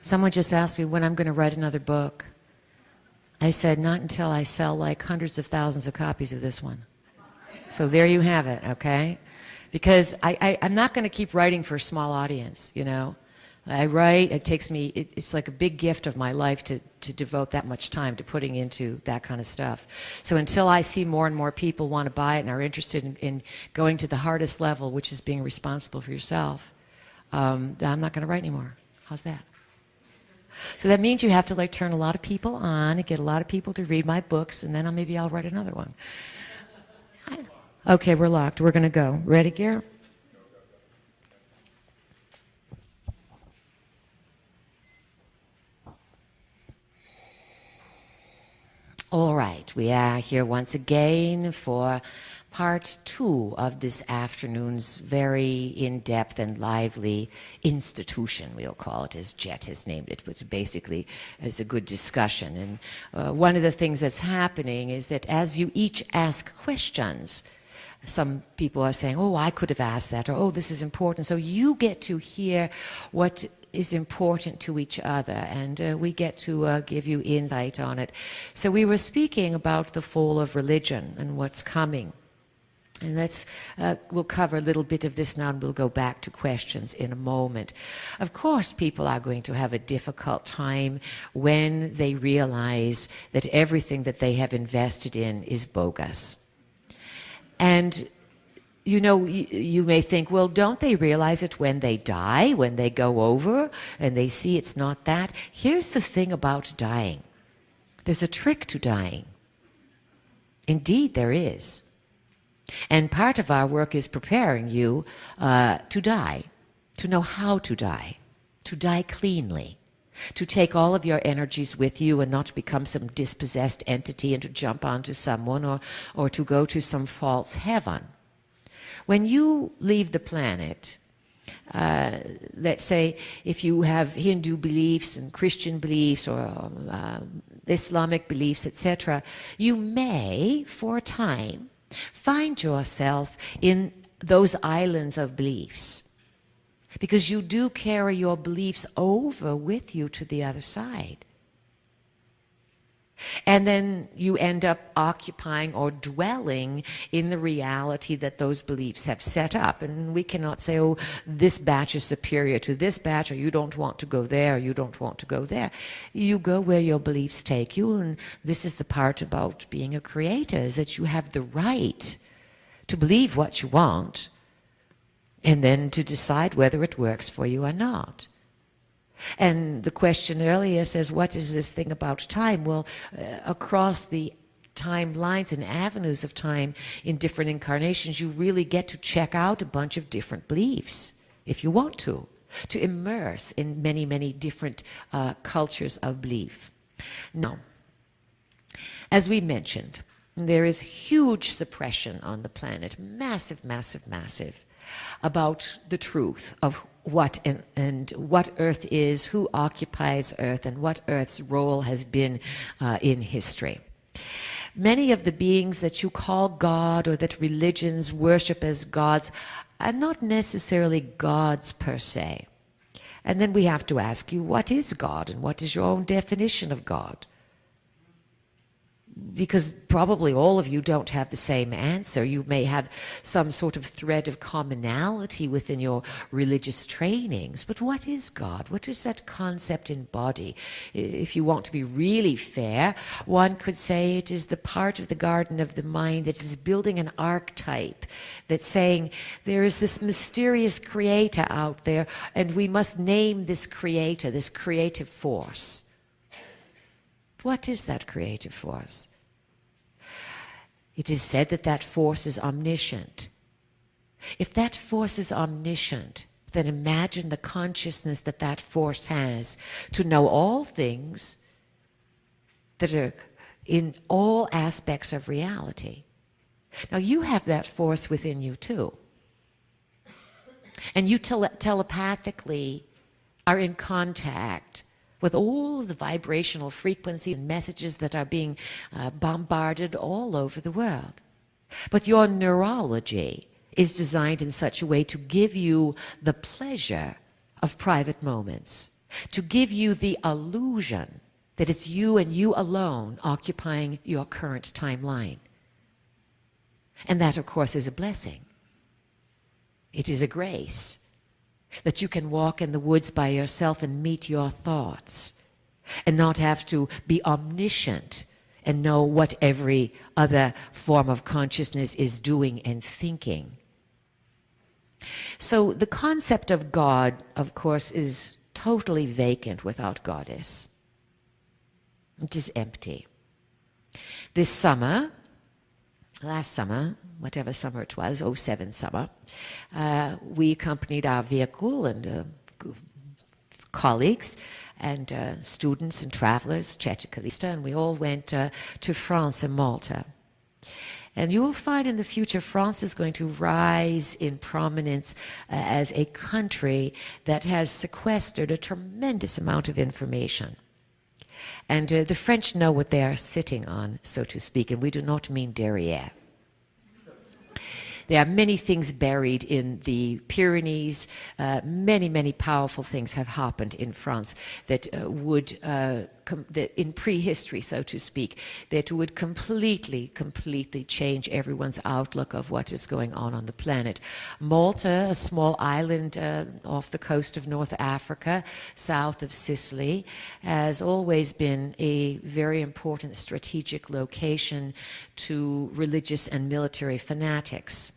Someone just asked me when I'm going to write another book. I said, not until I sell like hundreds of thousands of copies of this one. So there you have it, okay? Because I'm not going to keep writing for a small audience, you know. I write, it takes me, it's like a big gift of my life to devote that much time to putting into that kind of stuff. So until I see more and more people want to buy it and are interested in going to the hardest level, which is being responsible for yourself, I'm not going to write anymore. How's that? So that means you have to like turn a lot of people on and get a lot of people to read my books, and then maybe I'll write another one. Okay, we're locked. We're going to go. Ready, Gare? All right, we are here once again for part 2 of this afternoon's very in-depth and lively institution, we'll call it, as Jet has named it, which basically is a good discussion. And one of the things that's happening is that as you each ask questions, some people are saying, oh, I could have asked that, or oh, this is important. So you get to hear what is important to each other, and we get to give you insight on it. So we were speaking about the fall of religion and what's coming. And we'll cover a little bit of this now, and we'll go back to questions in a moment. Of course, people are going to have a difficult time when they realize that everything that they have invested in is bogus. And you know, you may think, well, don't they realize it when they die, when they go over and they see it's not that? Here's the thing about dying. There's a trick to dying. Indeed, there is. And part of our work is preparing you to die, to know how to die cleanly, to take all of your energies with you and not become some dispossessed entity and to jump onto someone or to go to some false heaven. When you leave the planet, let's say if you have Hindu beliefs and Christian beliefs or Islamic beliefs, etc., you may, for a time, find yourself in those islands of beliefs, because you do carry your beliefs over with you to the other side. And then you end up occupying or dwelling in the reality that those beliefs have set up. And we cannot say, oh, this batch is superior to this batch, or you don't want to go there, or you don't want to go there. You go where your beliefs take you, and this is the part about being a creator, is that you have the right to believe what you want, and then to decide whether it works for you or not. And the question earlier says, what is this thing about time? Well, across the timelines and avenues of time in different incarnations, you really get to check out a bunch of different beliefs, if you want to immerse in many, many different cultures of belief. Now, as we mentioned, there is huge suppression on the planet, massive, massive, massive, about the truth of what and what Earth is, who occupies Earth, and what Earth's role has been in history. Many of the beings that you call God or that religions worship as gods are not necessarily gods per se. And then we have to ask you, what is God, and what is your own definition of God? Because probably all of you don't have the same answer. You may have some sort of thread of commonality within your religious trainings. But what is God? What does that concept embody? If you want to be really fair, one could say it is the part of the garden of the mind that is building an archetype, that's saying there is this mysterious creator out there, and we must name this creator, this creative force. What is that creative force? It is said that that force is omniscient. If that force is omniscient, then imagine the consciousness that that force has to know all things that are in all aspects of reality. Now, you have that force within you too. And you telepathically are in contact with all the vibrational frequencies and messages that are being bombarded all over the world. But your neurology is designed in such a way to give you the pleasure of private moments. to give you the illusion that it's you and you alone occupying your current timeline. And that, of course, is a blessing. It is a grace that you can walk in the woods by yourself and meet your thoughts and not have to be omniscient and know what every other form of consciousness is doing and thinking. So the concept of God, of course, is totally vacant without Goddess. It is empty. This summer, last summer, whatever summer it was, '07 summer, we accompanied our vehicle and colleagues and students and travelers, Czechia, and we all went to France and Malta. And you will find in the future France is going to rise in prominence as a country that has sequestered a tremendous amount of information. And the French know what they are sitting on, so to speak, and we do not mean derrière. There are many things buried in the Pyrenees. Many, many powerful things have happened in France that would, that in prehistory, so to speak, that would completely change everyone's outlook of what is going on the planet. Malta, a small island off the coast of North Africa, south of Sicily, has always been a very important strategic location to religious and military fanatics.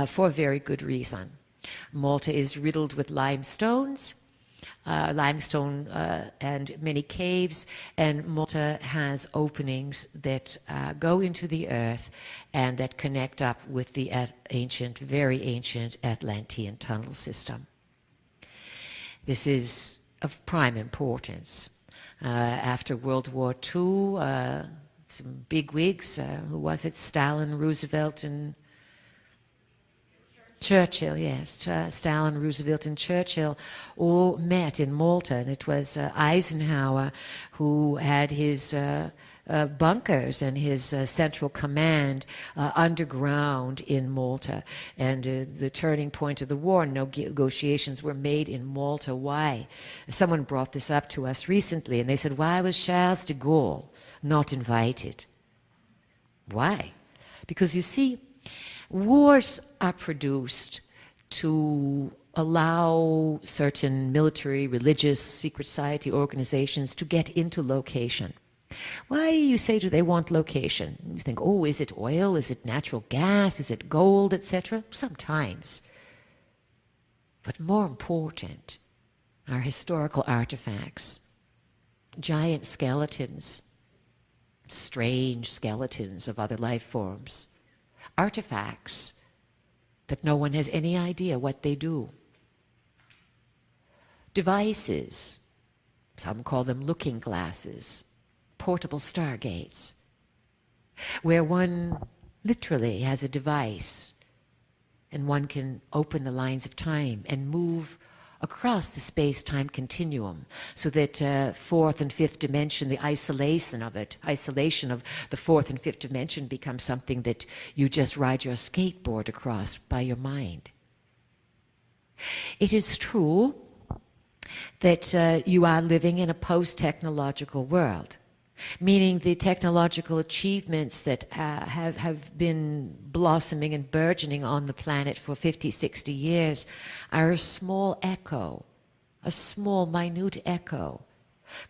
For very good reason. Malta is riddled with limestones, and many caves, and Malta has openings that go into the earth and that connect up with the ancient, very ancient Atlantean tunnel system. This is of prime importance. After World War II, some bigwigs, who was it, Stalin, Roosevelt, and Churchill, yes, Stalin, Roosevelt, and Churchill all met in Malta, and it was Eisenhower who had his bunkers and his central command underground in Malta. And the turning point of the war, negotiations were made in Malta. Why? Someone brought this up to us recently, and they said, why was Charles de Gaulle not invited? Why? Because you see, wars are produced to allow certain military, religious, secret society organizations to get into location. Why do you say, do they want location? You think, oh, is it oil? Is it natural gas? Is it gold, etc.? Sometimes. But more important are historical artifacts, giant skeletons, strange skeletons of other life forms. Artifacts that no one has any idea what they do. Devices, some call them looking glasses, portable stargates, where one literally has a device and one can open the lines of time and move across the space-time continuum, so that fourth and fifth dimension, the isolation of the fourth and fifth dimension becomes something that you just ride your skateboard across by your mind. It is true that you are living in a post-technological world, meaning the technological achievements that have been blossoming and burgeoning on the planet for 50, 60 years are a small echo, a small, minute echo,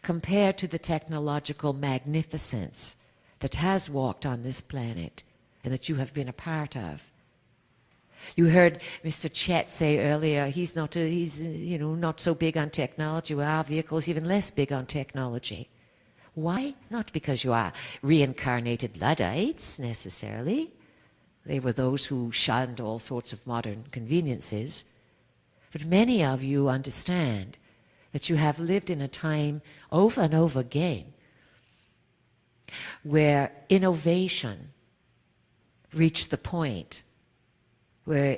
compared to the technological magnificence that has walked on this planet and that you have been a part of. You heard Mr. Chet say earlier, he's not so big on technology. Well, our vehicle is even less big on technology. Why? Not because you are reincarnated Luddites, necessarily. They were those who shunned all sorts of modern conveniences. But many of you understand that you have lived in a time over and over again where innovation reached the point where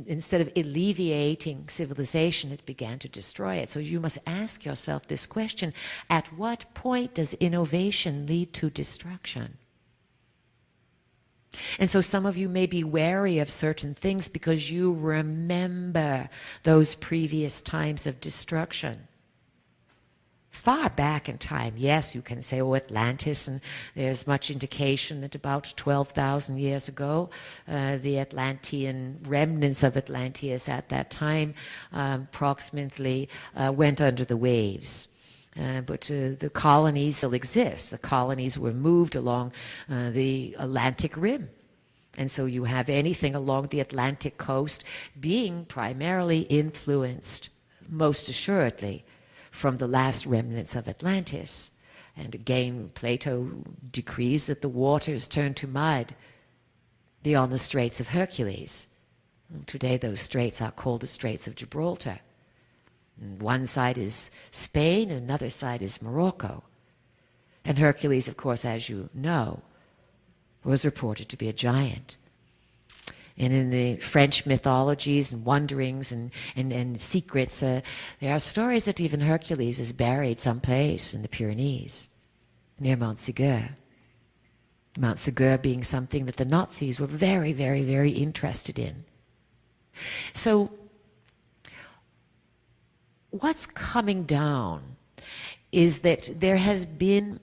instead of alleviating civilization, it began to destroy it. So you must ask yourself this question: at what point does innovation lead to destruction? And so some of you may be wary of certain things because you remember those previous times of destruction. far back in time. Yes, you can say, oh, Atlantis, and there's much indication that about 12,000 years ago, the Atlantean remnants of Atlantis at that time approximately went under the waves. But the colonies still exist. The colonies were moved along the Atlantic rim. And so you have anything along the Atlantic coast being primarily influenced, most assuredly, from the last remnants of Atlantis. And again, Plato decrees that the waters turn to mud beyond the Straits of Hercules. Today those straits are called the Straits of Gibraltar. And one side is Spain, and another side is Morocco. And Hercules, of course, as you know, was reported to be a giant. And in the French mythologies and wonderings and secrets, there are stories that even Hercules is buried someplace in the Pyrenees, near Mont Ségur. Mont Ségur being something that the Nazis were very, very, very interested in. So what's coming down is that there has been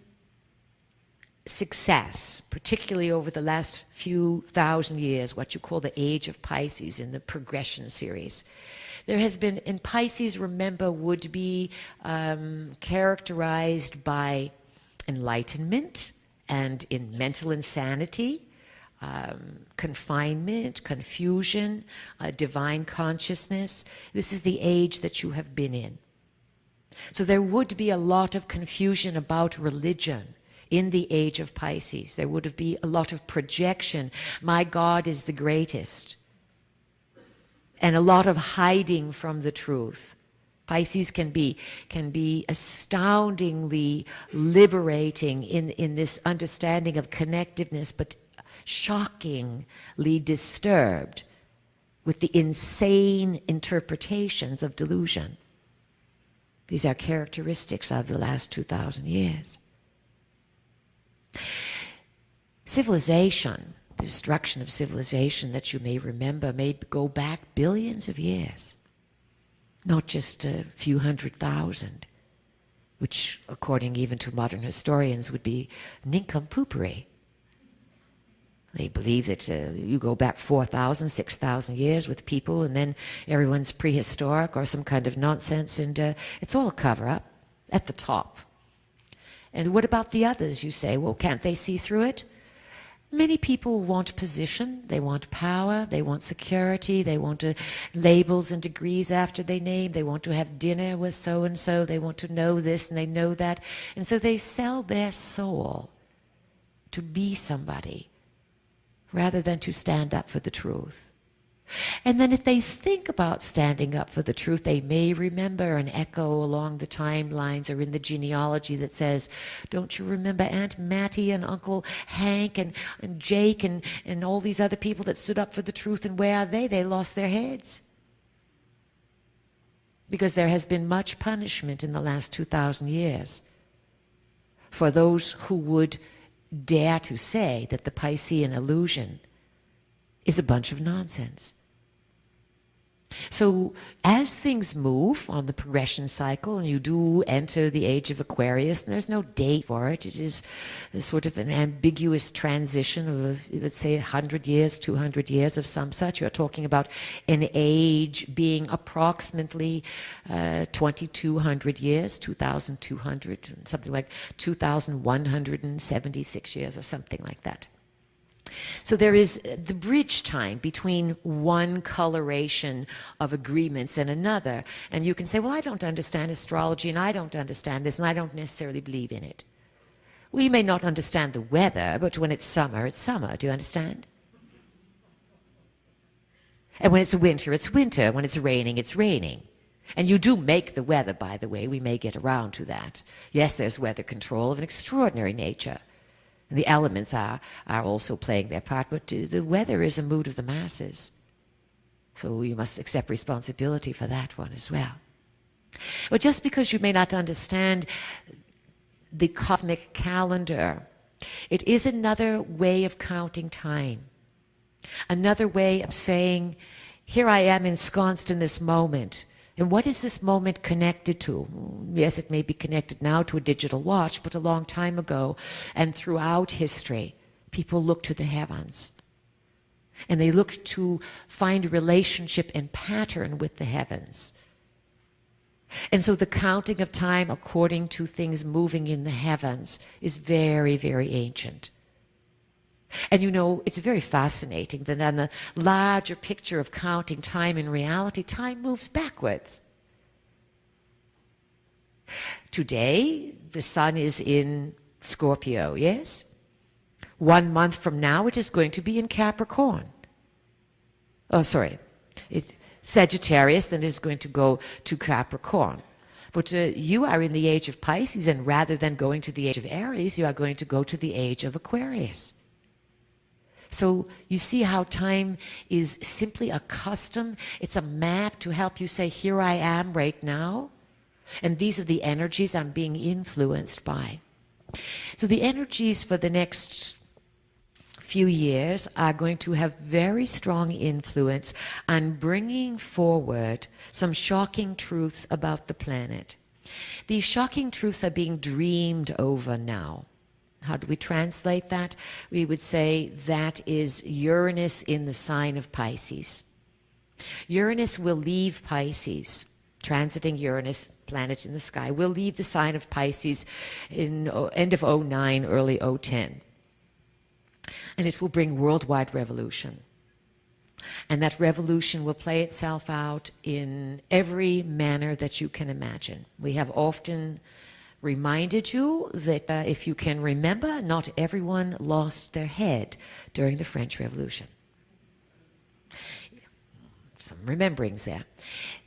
success, particularly over the last few thousand years, what you call the age of Pisces in the progression series. There has been, in Pisces, remember, would be characterized by enlightenment and in mental insanity, confinement, confusion, divine consciousness. This is the age that you have been in. So there would be a lot of confusion about religion in the age of Pisces. There would be a lot of projection. My God is the greatest. And a lot of hiding from the truth. Pisces can be astoundingly liberating in this understanding of connectiveness, but shockingly disturbed with the insane interpretations of delusion. These are characteristics of the last 2,000 years. Civilization, the destruction of civilization that you may remember, may go back billions of years, not just a few 100,000, which, according even to modern historians, would be nincompoopery. They believe that you go back 4,000, 6,000 years with people, and then everyone's prehistoric or some kind of nonsense, and it's all a cover-up at the top. And what about the others? You say, well, can't they see through it? Many people want position, they want power, they want security, they want labels and degrees after their name, they want to have dinner with so-and-so, they want to know this and they know that. And so they sell their soul to be somebody rather than to stand up for the truth. And then if they think about standing up for the truth, they may remember an echo along the timelines or in the genealogy that says, don't you remember Aunt Mattie and Uncle Hank and Jake and all these other people that stood up for the truth, and where are they? They lost their heads. Because there has been much punishment in the last 2,000 years for those who would dare to say that the Piscean illusion is a bunch of nonsense. So as things move on the progression cycle, and you do enter the age of Aquarius, and there's no date for it, it is a sort of an ambiguous transition of, let's say, 100 years, 200 years of some such. You're talking about an age being approximately 2,200 years, 2,200, something like 2,176 years or something like that. So there is the bridge time between one coloration of agreements and another. And you can say, well, I don't understand astrology, and I don't understand this, and I don't necessarily believe in it. We may not understand the weather, but when it's summer, it's summer. Do you understand? And when it's winter, it's winter. When it's raining, it's raining. And you do make the weather, by the way. We may get around to that. Yes, there's weather control of an extraordinary nature. And the elements are also playing their part, but the weather is a mood of the masses. So you must accept responsibility for that one as well. But just because you may not understand the cosmic calendar, it is another way of counting time. Another way of saying, here I am ensconced in this moment. And what is this moment connected to? Yes, it may be connected now to a digital watch, but a long time ago and throughout history, people look to the heavens. And they look to find a relationship and pattern with the heavens. And so the counting of time according to things moving in the heavens is very, very ancient. And you know, it's very fascinating that on the larger picture of counting time in reality, time moves backwards. Today, the sun is in Scorpio, yes? 1 month from now, it is going to be in Capricorn. Oh, sorry. Sagittarius, then it is going to go to Capricorn. But you are in the age of Pisces, and rather than going to the age of Aries, you are going to go to the age of Aquarius. So you see how time is simply a custom. It's a map to help you say, here I am right now. And these are the energies I'm being influenced by. So the energies for the next few years are going to have very strong influence on bringing forward some shocking truths about the planet. These shocking truths are being dreamed over now. How do we translate that? We would say that is Uranus in the sign of Pisces. Uranus will leave Pisces, transiting Uranus, planet in the sky, will leave the sign of Pisces in end of 09, early 010. And it will bring worldwide revolution. And that revolution will play itself out in every manner that you can imagine. We have often reminded you that if you can remember, not everyone lost their head during the French Revolution. Some rememberings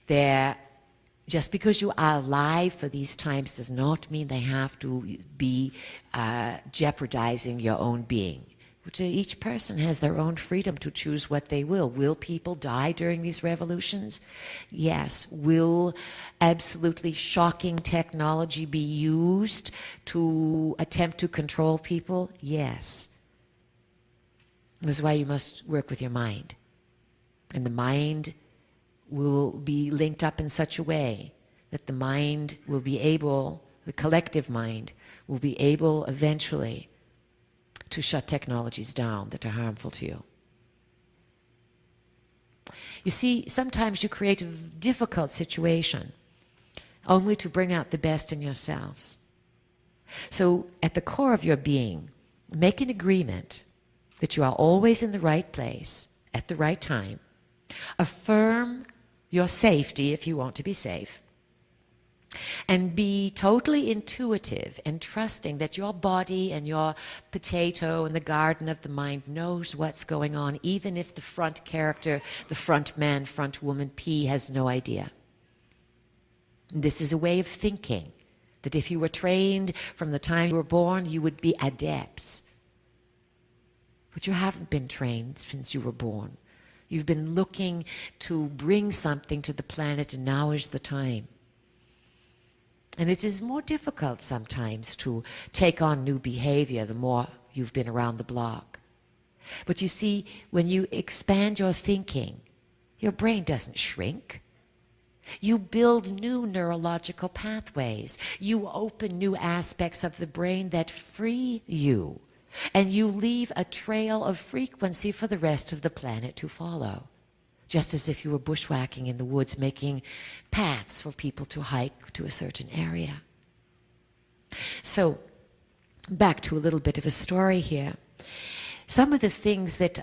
there. Just because you are alive for these times does not mean they have to be jeopardizing your own being. Each person has their own freedom to choose what they will. Will people die during these revolutions? Yes. Will absolutely shocking technology be used to attempt to control people? Yes. This is why you must work with your mind. And the mind will be linked up in such a way that the mind will be able, the collective mind, will be able eventually to shut technologies down that are harmful to you. You see, sometimes you create a difficult situation only to bring out the best in yourselves. So at the core of your being, make an agreement that you are always in the right place at the right time. Affirm your safety if you want to be safe. And be totally intuitive and trusting that your body and your potato and the garden of the mind knows what's going on, even if the front character, the front man, front woman, P, has no idea. And this is a way of thinking that if you were trained from the time you were born, you would be adepts. But you haven't been trained since you were born. You've been looking to bring something to the planet, and now is the time. And it is more difficult sometimes to take on new behavior the more you've been around the block. But you see, when you expand your thinking, your brain doesn't shrink. You build new neurological pathways. You open new aspects of the brain that free you. And you leave a trail of frequency for the rest of the planet to follow. Just as if you were bushwhacking in the woods, making paths for people to hike to a certain area. So, back to a little bit of a story here. Some of the things that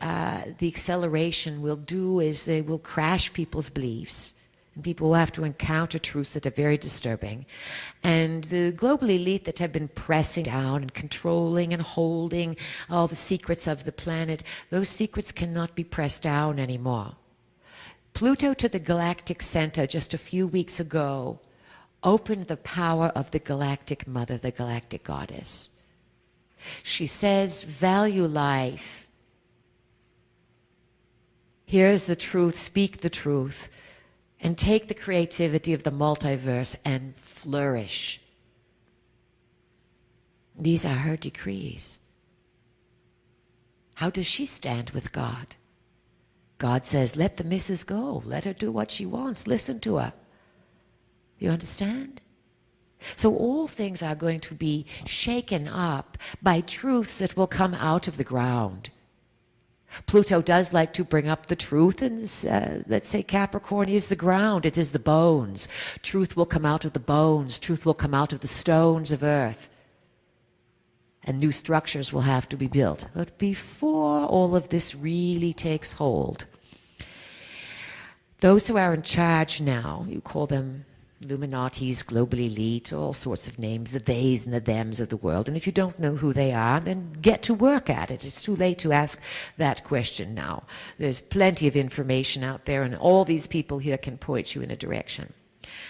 the acceleration will do is they will crash people's beliefs. And people will have to encounter truths that are very disturbing. And the global elite that have been pressing down and controlling and holding all the secrets of the planet, those secrets cannot be pressed down anymore. Pluto to the galactic center just a few weeks ago opened the power of the galactic mother, the galactic goddess. She says, value life. Here's the truth, speak the truth, and take the creativity of the multiverse and flourish. These are her decrees. How does she stand with God? God says, let the missus go. Let her do what she wants. Listen to her. You understand? So all things are going to be shaken up by truths that will come out of the ground. Pluto does like to bring up the truth, and let's say Capricorn is the ground, it is the bones. Truth will come out of the bones, truth will come out of the stones of earth. And new structures will have to be built. But before all of this really takes hold, those who are in charge now, you call them Illuminatis, global elite, all sorts of names, the theys and the thems of the world. And if you don't know who they are, then get to work at it. It's too late to ask that question now. There's plenty of information out there, and all these people here can point you in a direction.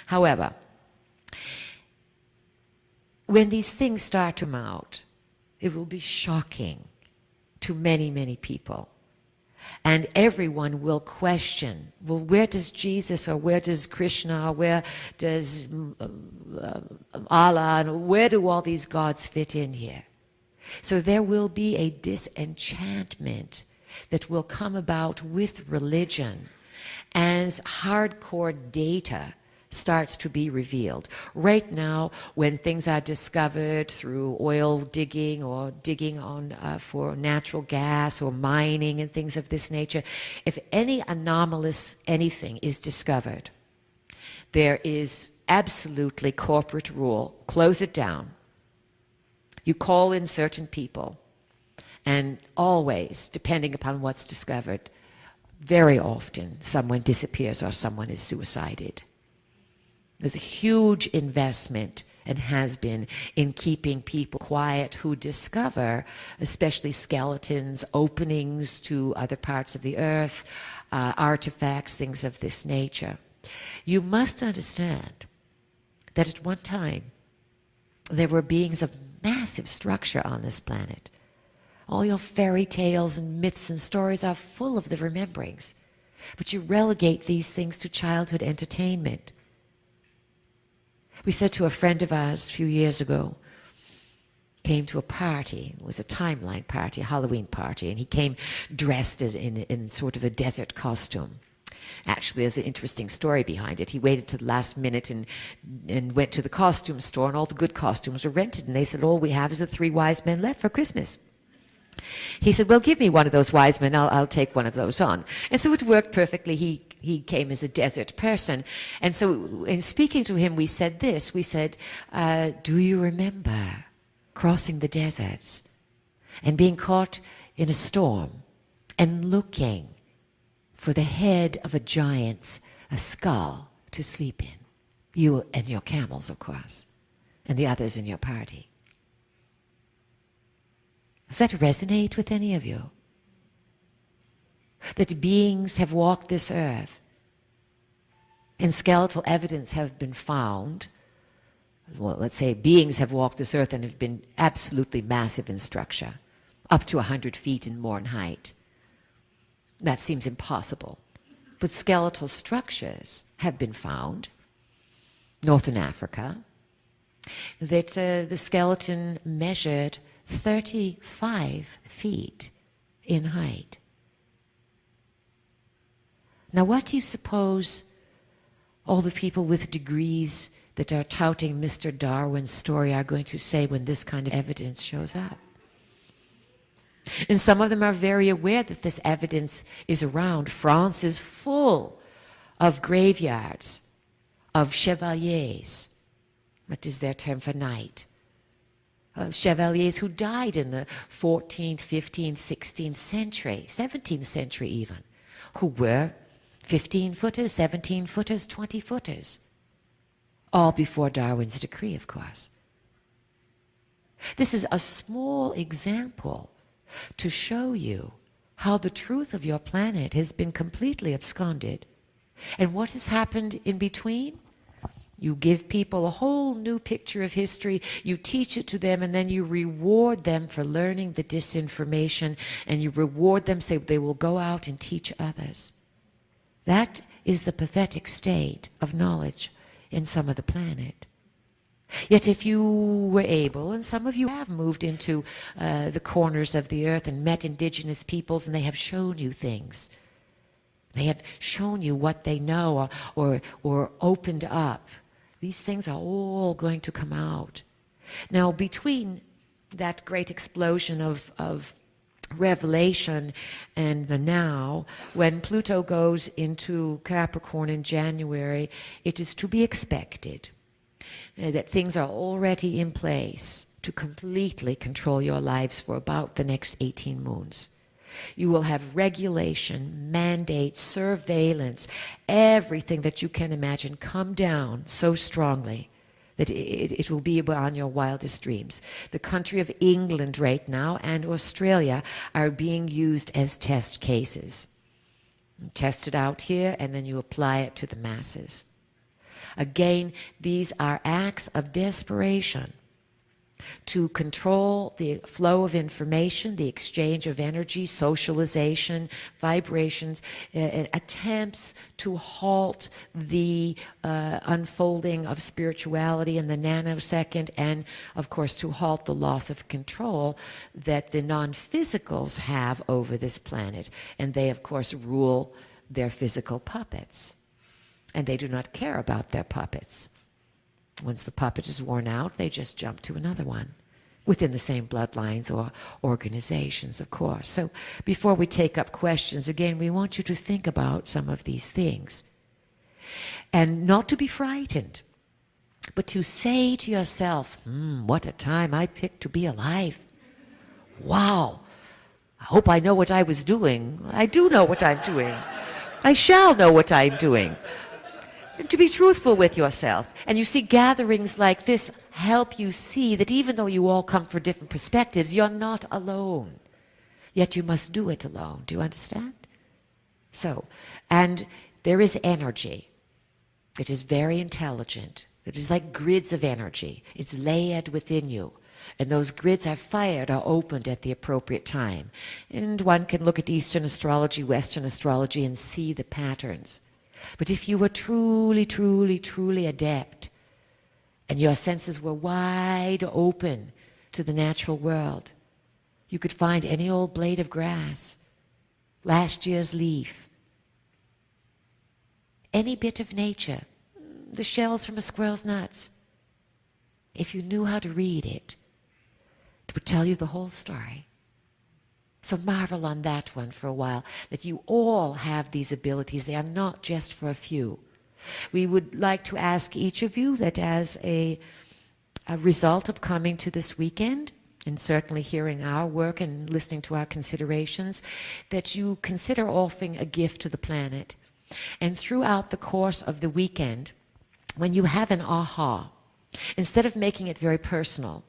However, when these things start to come out, it will be shocking to many, many people. And everyone will question, well, where does Jesus or where does Krishna or where does Allah, and where do all these gods fit in here? So there will be a disenchantment that will come about with religion as hardcore data starts to be revealed. Right now, when things are discovered through oil digging or digging on for natural gas or mining and things of this nature, if any anomalous anything is discovered, there is absolutely corporate rule. Close it down. You call in certain people, and always, depending upon what's discovered, very often someone disappears or someone is suicided. There's a huge investment, and has been, in keeping people quiet who discover, especially skeletons, openings to other parts of the earth, artifacts, things of this nature. You must understand that at one time there were beings of massive structure on this planet. All your fairy tales and myths and stories are full of the rememberings, but you relegate these things to childhood entertainment. We said to a friend of ours a few years ago, came to a party, it was a timeline party, a Halloween party, and he came dressed in sort of a desert costume. Actually, there's an interesting story behind it. He waited to the last minute and went to the costume store, and all the good costumes were rented, and they said, all we have is the 3 wise men left for Christmas. He said, well, give me one of those wise men, I'll take one of those on. And so it worked perfectly. He came as a desert person. And so in speaking to him, we said this. We said, do you remember crossing the deserts and being caught in a storm and looking for the head of a giant, a skull to sleep in? You and your camels, of course, and the others in your party. Does that resonate with any of you? That beings have walked this earth and skeletal evidence have been found. Well, let's say beings have walked this earth and have been absolutely massive in structure, up to 100 feet and more in height. That seems impossible. But skeletal structures have been found, northern Africa, that the skeleton measured 35 feet in height. Now, what do you suppose all the people with degrees that are touting Mr. Darwin's story are going to say when this kind of evidence shows up? And some of them are very aware that this evidence is around. France is full of graveyards of chevaliers. What is their term for knight? Chevaliers who died in the 14th, 15th, 16th century, 17th century even, who were 15-footers, 17-footers, 20-footers, all before Darwin's decree, of course. This is a small example to show you how the truth of your planet has been completely absconded. And what has happened in between? You give people a whole new picture of history, you teach it to them, and then you reward them for learning the disinformation, and you reward them so they will go out and teach others. That is the pathetic state of knowledge in some of the planet. Yet if you were able, and some of you have moved into the corners of the earth and met indigenous peoples, and they have shown you things. They have shown you what they know or opened up These things are all going to come out. Now, between that great explosion of revelation and the now, when Pluto goes into Capricorn in January, it is to be expected that things are already in place to completely control your lives for about the next 18 moons. You will have regulation, mandate, surveillance, everything that you can imagine come down so strongly that it will be beyond your wildest dreams. The country of England right now and Australia are being used as test cases. You test it out here, and then you apply it to the masses. Again, these are acts of desperation to control the flow of information, the exchange of energy, socialization, vibrations, attempts to halt the unfolding of spirituality in the nanosecond, and of course to halt the loss of control that the non-physicals have over this planet. And they of course rule their physical puppets, and they do not care about their puppets. Once the puppet is worn out, they just jump to another one within the same bloodlines or organizations, of course. So before we take up questions, again, we want you to think about some of these things. And not to be frightened, but to say to yourself, what a time I picked to be alive. Wow, I hope I know what I was doing. I do know what I'm doing. I shall know what I'm doing. To be truthful with yourself. And you see, gatherings like this help you see that even though you all come from different perspectives, you're not alone. Yet you must do it alone. Do you understand? So, and there is energy. It is very intelligent. It is like grids of energy. It's layered within you. And those grids are fired or opened at the appropriate time. And one can look at Eastern astrology, Western astrology, and see the patterns. But if you were truly, truly, truly adept, and your senses were wide open to the natural world, you could find any old blade of grass, last year's leaf, any bit of nature, the shells from a squirrel's nuts. If you knew how to read it, it would tell you the whole story. So marvel on that one for a while, that you all have these abilities. They are not just for a few. We would like to ask each of you that as a result of coming to this weekend, and certainly hearing our work and listening to our considerations, that you consider offering a gift to the planet. And throughout the course of the weekend, when you have an aha, instead of making it very personal,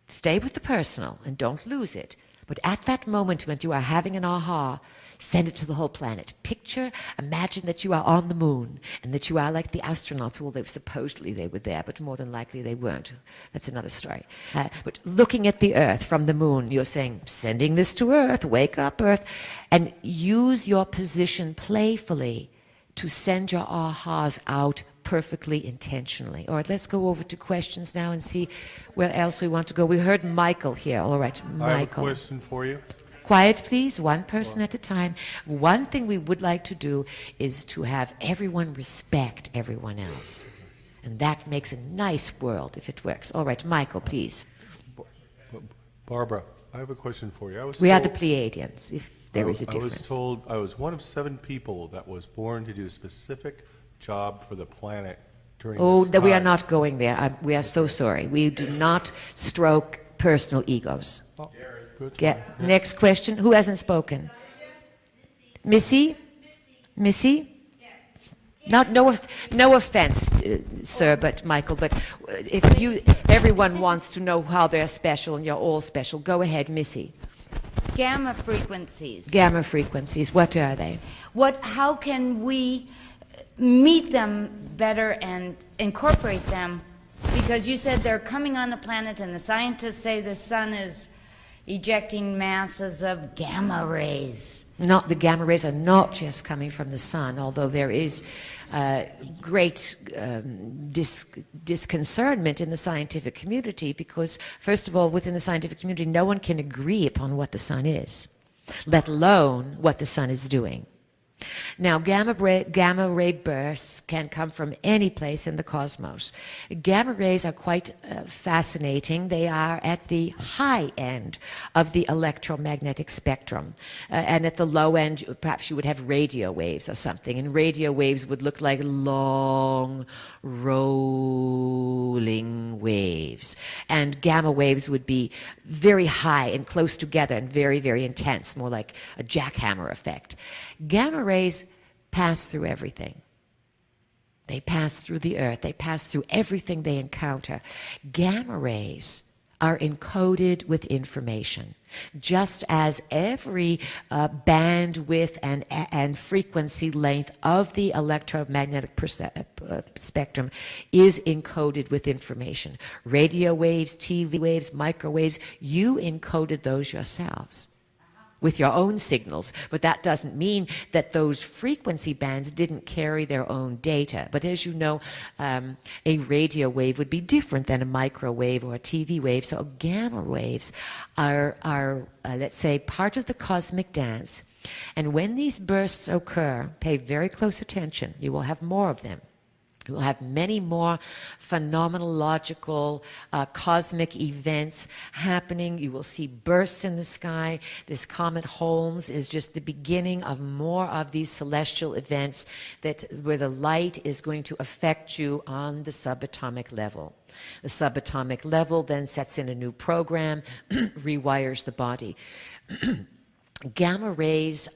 stay with the personal and don't lose it. But at that moment when you are having an aha, send it to the whole planet. Picture, imagine that you are on the moon and that you are like the astronauts. Well, supposedly they were there, but more than likely they weren't. That's another story. But looking at the Earth from the moon, you're saying, sending this to Earth, wake up Earth, and use your position playfully to send your ahas out perfectly intentionally. All right, let's go over to questions now and see where else we want to go. We heard Michael here. All right, Michael. I have a question for you. Quiet, please. One person at a time. One thing we would like to do is to have everyone respect everyone else. And that makes a nice world if it works. All right, Michael, please. Barbara, I have a question for you. We are the Pleiadians, if there is a difference. I was told I was one of 7 people that was born to do a specific job for the planet during this time. We are not going there. We are so sorry. We do not stroke personal egos. Oh, good. Next question. Who hasn't spoken? Missy? Missy? No offense, sir, but Michael, but if everyone wants to know how they're special and you're all special, go ahead, Missy. Gamma frequencies. Gamma frequencies, what are they? How can we meet them better and incorporate them? Because you said they're coming on the planet and the scientists say the sun is ejecting masses of gamma rays. The gamma rays are not just coming from the sun, although there is great disconcernment in the scientific community because, first of all, within the scientific community, no one can agree upon what the sun is, let alone what the sun is doing. Now, gamma ray bursts can come from any place in the cosmos. Gamma rays are quite fascinating. They are at the high end of the electromagnetic spectrum. And at the low end, perhaps you would have radio waves or something. And radio waves would look like long, rolling waves. And gamma waves would be very high and close together and very, very intense, more like a jackhammer effect. Gamma rays pass through everything. They pass through the earth. They pass through everything they encounter. Gamma rays are encoded with information, just as every bandwidth and frequency length of the electromagnetic spectrum is encoded with information. Radio waves, TV waves, microwaves, you encoded those yourselves with your own signals, but that doesn't mean that those frequency bands didn't carry their own data. But as you know, a radio wave would be different than a microwave or a TV wave. So gamma waves are let's say, part of the cosmic dance. And when these bursts occur, pay very close attention. You will have more of them. We'll have many more phenomenological cosmic events happening. You will see bursts in the sky. This comet Holmes is just the beginning of more of these celestial events where the light is going to affect you on the subatomic level. The subatomic level then sets in a new program, rewires the body. Gamma rays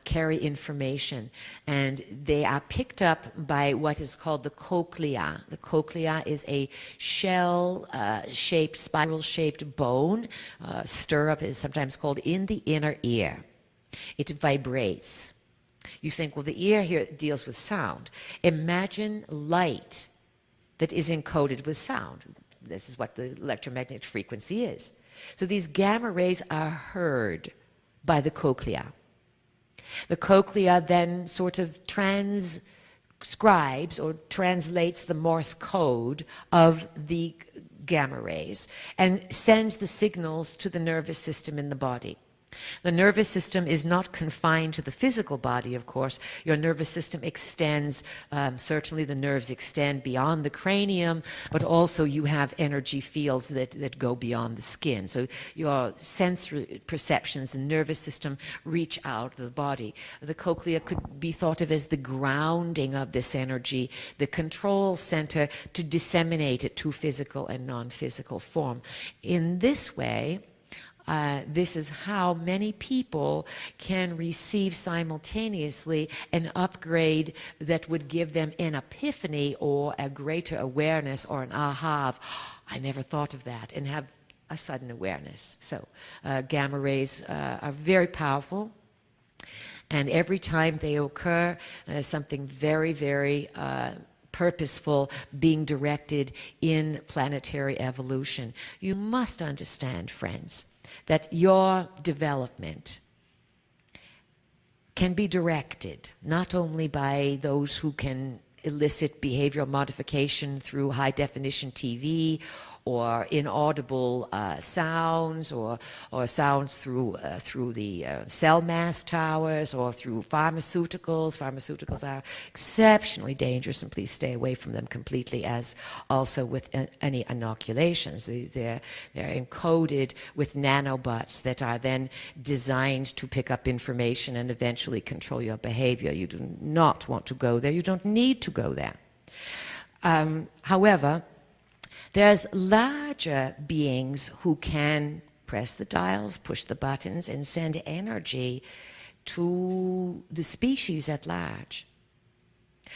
carry information, and they are picked up by what is called the cochlea. The cochlea is a shell-shaped, spiral-shaped bone. Stirrup is sometimes called in the inner ear. It vibrates. You think, well, the ear here deals with sound. Imagine light that is encoded with sound. This is what the electromagnetic frequency is. So these gamma rays are heard by the cochlea. The cochlea then sort of transcribes or translates the Morse code of the gamma rays and sends the signals to the nervous system in the body. The nervous system is not confined to the physical body, of course. Your nervous system extends, certainly the nerves extend beyond the cranium, but also you have energy fields that go beyond the skin. So your sensory perceptions and nervous system reach out of the body. The cochlea could be thought of as the grounding of this energy, the control center to disseminate it to physical and non-physical form. In this way, this is how many people can receive simultaneously an upgrade that would give them an epiphany or a greater awareness or an aha of, I never thought of that, and have a sudden awareness. So gamma rays are very powerful. And every time they occur, something very, very purposeful being directed in planetary evolution. You must understand, friends, that your development can be directed not only by those who can elicit behavioral modification through high-definition TV or inaudible sounds or sounds through the cell mass towers or through pharmaceuticals. Pharmaceuticals are exceptionally dangerous, and please stay away from them completely, as also with any inoculations. They're encoded with nanobots that are then designed to pick up information and eventually control your behavior. You do not want to go there. You don't need to go there. However, there's larger beings who can press the dials, push the buttons, and send energy to the species at large.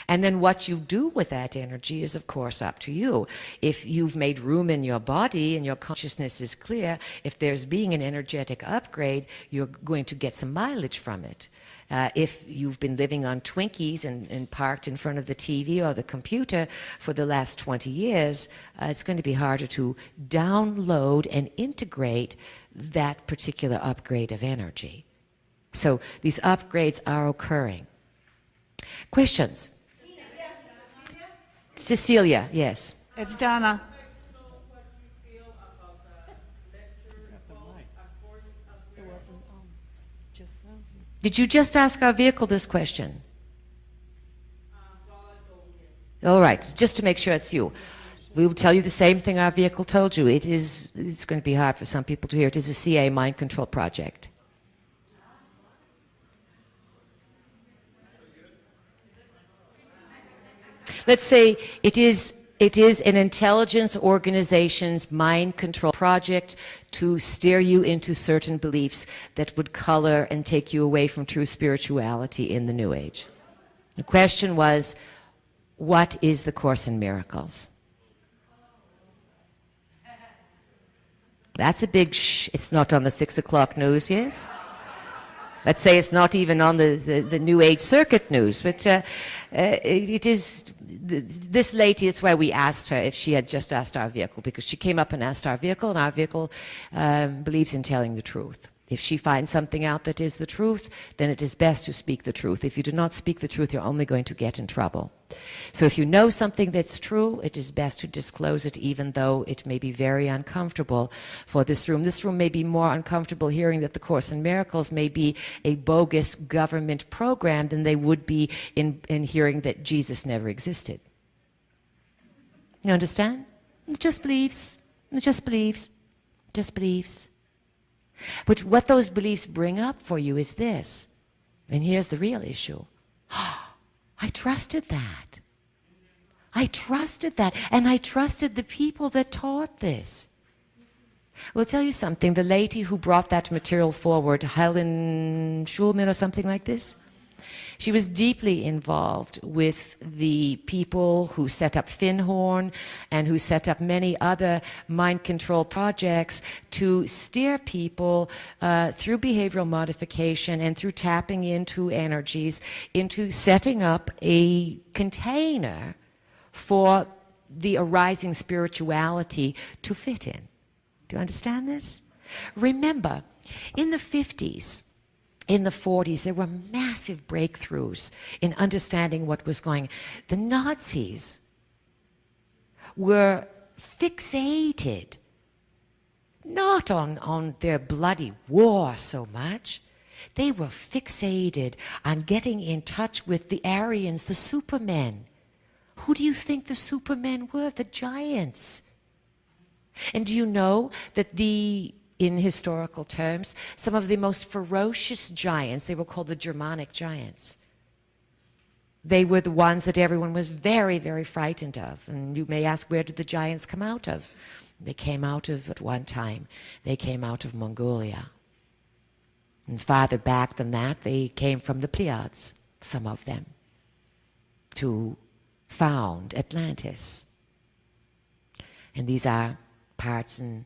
And then what you do with that energy is, of course, up to you. If you've made room in your body and your consciousness is clear, if there's being an energetic upgrade, you're going to get some mileage from it. If you've been living on Twinkies and parked in front of the TV or the computer for the last 20 years, it's going to be harder to download and integrate that particular upgrade of energy. So these upgrades are occurring. Questions? Cecilia, yes. It's Donna. Did you just ask our vehicle this question? All right, just to make sure it's you. We will tell you the same thing our vehicle told you. It's going to be hard for some people to hear. It is a CA mind control project. Let's say it is an intelligence organization's mind control project to steer you into certain beliefs that would color and take you away from true spirituality in the New Age. The question was, what is the Course in Miracles? That's a big shh. It's not on the 6 o'clock news, yes? Let's say it's not even on the New Age circuit news, but it is, this lady, it's why we asked her if she had just asked our vehicle, because she came up and asked our vehicle, and our vehicle believes in telling the truth. If she finds something out that is the truth, then it is best to speak the truth. If you do not speak the truth, you're only going to get in trouble. So if you know something that's true, it is best to disclose it, even though it may be very uncomfortable for this room. This room may be more uncomfortable hearing that the Course in Miracles may be a bogus government program than they would be in hearing that Jesus never existed. You understand? It just believes. It just believes. Just believes. But what those beliefs bring up for you is this. And here's the real issue. I trusted that. I trusted that. And I trusted the people that taught this. We'll tell you something. The lady who brought that material forward, Helen Schulman or something like this, she was deeply involved with the people who set up Finhorn and who set up many other mind control projects to steer people through behavioral modification and through tapping into energies, into setting up a container for the arising spirituality to fit in. Do you understand this? Remember, in the 50s, in the 40s, there were massive breakthroughs in understanding what was going on. The Nazis were fixated not on their bloody war so much. They were fixated on getting in touch with the Aryans, the supermen. Who do you think the supermen were? The giants. And do you know that in historical terms, some of the most ferocious giants, they were called the Germanic giants. They were the ones that everyone was very, very frightened of. And you may ask, where did the giants come out of? They came out of, at one time, they came out of Mongolia. And farther back than that, they came from the Pleiadians, some of them, to found Atlantis. And these are parts and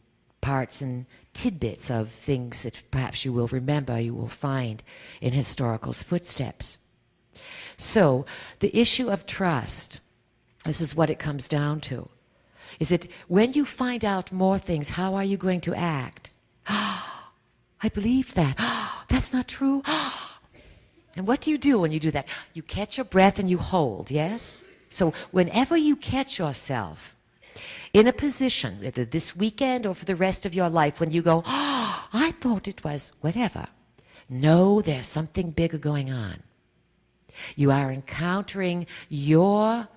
tidbits of things that perhaps you will remember, you will find in historical's footsteps. So the issue of trust, this is what it comes down to, is that when you find out more things, how are you going to act? I believe that. That's not true. And what do you do when you do that? You catch your breath and you hold, yes? So whenever you catch yourself in a position, whether this weekend or for the rest of your life, when you go, I thought it was whatever. No, there's something bigger going on. You are encountering your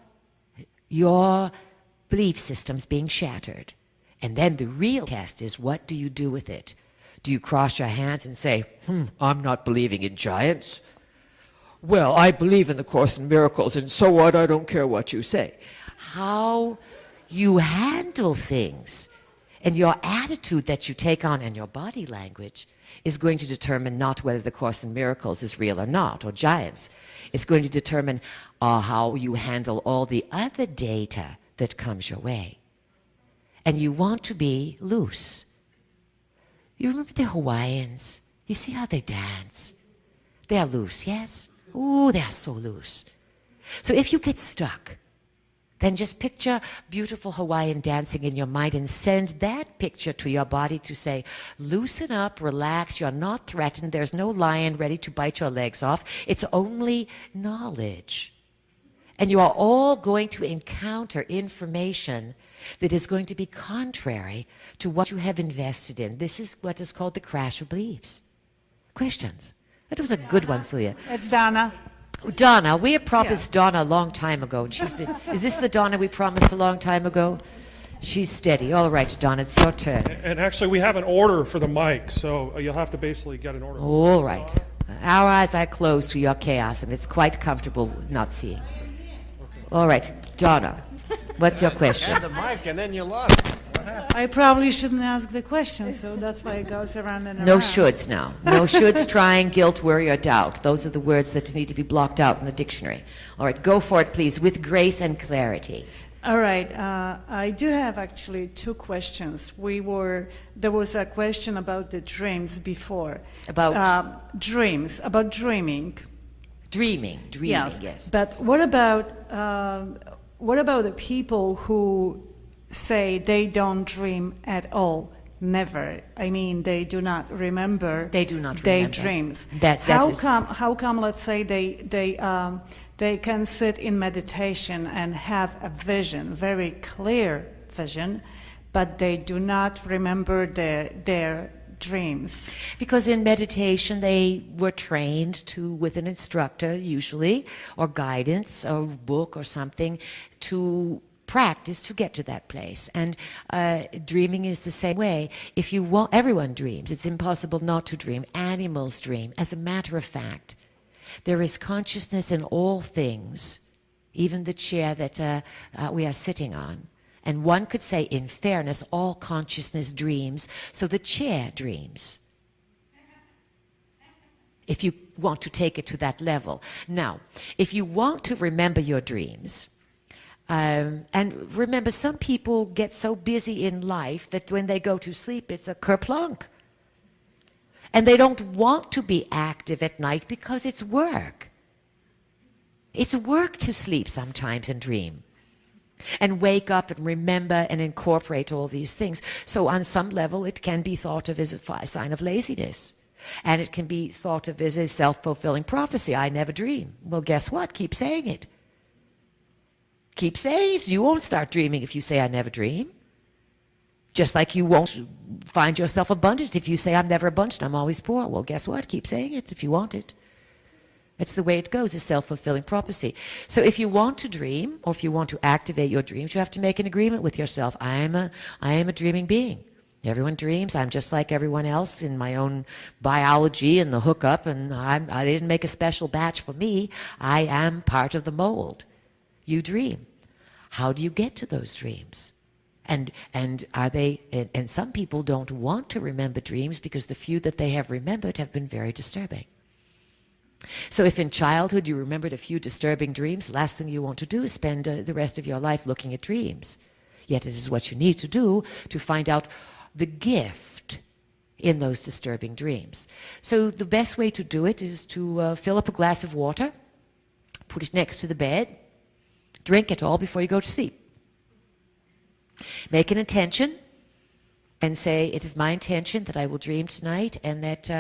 belief systems being shattered. And then the real test is, what do you do with it? Do you cross your hands and say, I'm not believing in giants? Well, I believe in the Course in Miracles, and so what? I don't care what you say. How you handle things and your attitude that you take on and your body language is going to determine not whether the Course in Miracles is real or not, or giants. It's going to determine how you handle all the other data that comes your way. And you want to be loose. You remember the Hawaiians? You see how they dance? They are loose, yes? Ooh, they are so loose. So if you get stuck, then just picture beautiful Hawaiian dancing in your mind and send that picture to your body to say, loosen up, relax, you're not threatened, there's no lion ready to bite your legs off, it's only knowledge. And you are all going to encounter information that is going to be contrary to what you have invested in. This is what is called the crash of beliefs. Questions? That was a good one, Celia. It's Donna. Donna, we have promised Yes. Donna a long time ago, and she's been. Is this the Donna we promised a long time ago? She's steady. All right, Donna, it's your turn. And actually, we have an order for the mic, so you'll have to basically get an order. All right. Our eyes are closed to your chaos, and it's quite comfortable not seeing. All right, Donna, what's your question? Had the mic and then you lost. I probably shouldn't ask the question, so that's why it goes around and around. No shoulds now. No shoulds, trying, guilt, worry, or doubt. Those are the words that need to be blocked out in the dictionary. All right, go for it, please, with grace and clarity. All right, I do have actually two questions. There was a question about the dreams before. About? Dreams, about dreaming. Dreaming, yes. But what about the people who say they don't dream at all? Never. I mean, they do not remember. They do not their remember. dreams. How come? Let's say they can sit in meditation and have a vision, very clear vision, but they do not remember their dreams. Because in meditation they were trained to, with an instructor usually, or guidance, or book or something, to practice to get to that place. And dreaming is the same way. If you want, everyone dreams. It's impossible not to dream. Animals dream. As a matter of fact, there is consciousness in all things, even the chair that we are sitting on. And one could say, in fairness, all consciousness dreams, so the chair dreams. If you want to take it to that level. Now, if you want to remember your dreams, and remember, some people get so busy in life that when they go to sleep, it's a kerplunk. And they don't want to be active at night because it's work. It's work to sleep sometimes and dream. And wake up and remember and incorporate all these things. So on some level, it can be thought of as a sign of laziness. And it can be thought of as a self-fulfilling prophecy. I never dream. Well, guess what? Keep saying it. Keep saying it. You won't start dreaming if you say, I never dream. Just like you won't find yourself abundant if you say, I'm never abundant, I'm always poor. Well, guess what? Keep saying it if you want it. It's the way it goes, a self-fulfilling prophecy. So if you want to dream, or if you want to activate your dreams, you have to make an agreement with yourself. I am a dreaming being. Everyone dreams. I'm just like everyone else in my own biology and the hookup, and I didn't make a special batch for me. I am part of the mold. You dream. How do you get to those dreams? And are they? And some people don't want to remember dreams because the few that they have remembered have been very disturbing. So if in childhood you remembered a few disturbing dreams, the last thing you want to do is spend the rest of your life looking at dreams. Yet it is what you need to do to find out the gift in those disturbing dreams. So the best way to do it is to fill up a glass of water, put it next to the bed, drink it all before you go to sleep. Make an intention and say, it is my intention that I will dream tonight, and that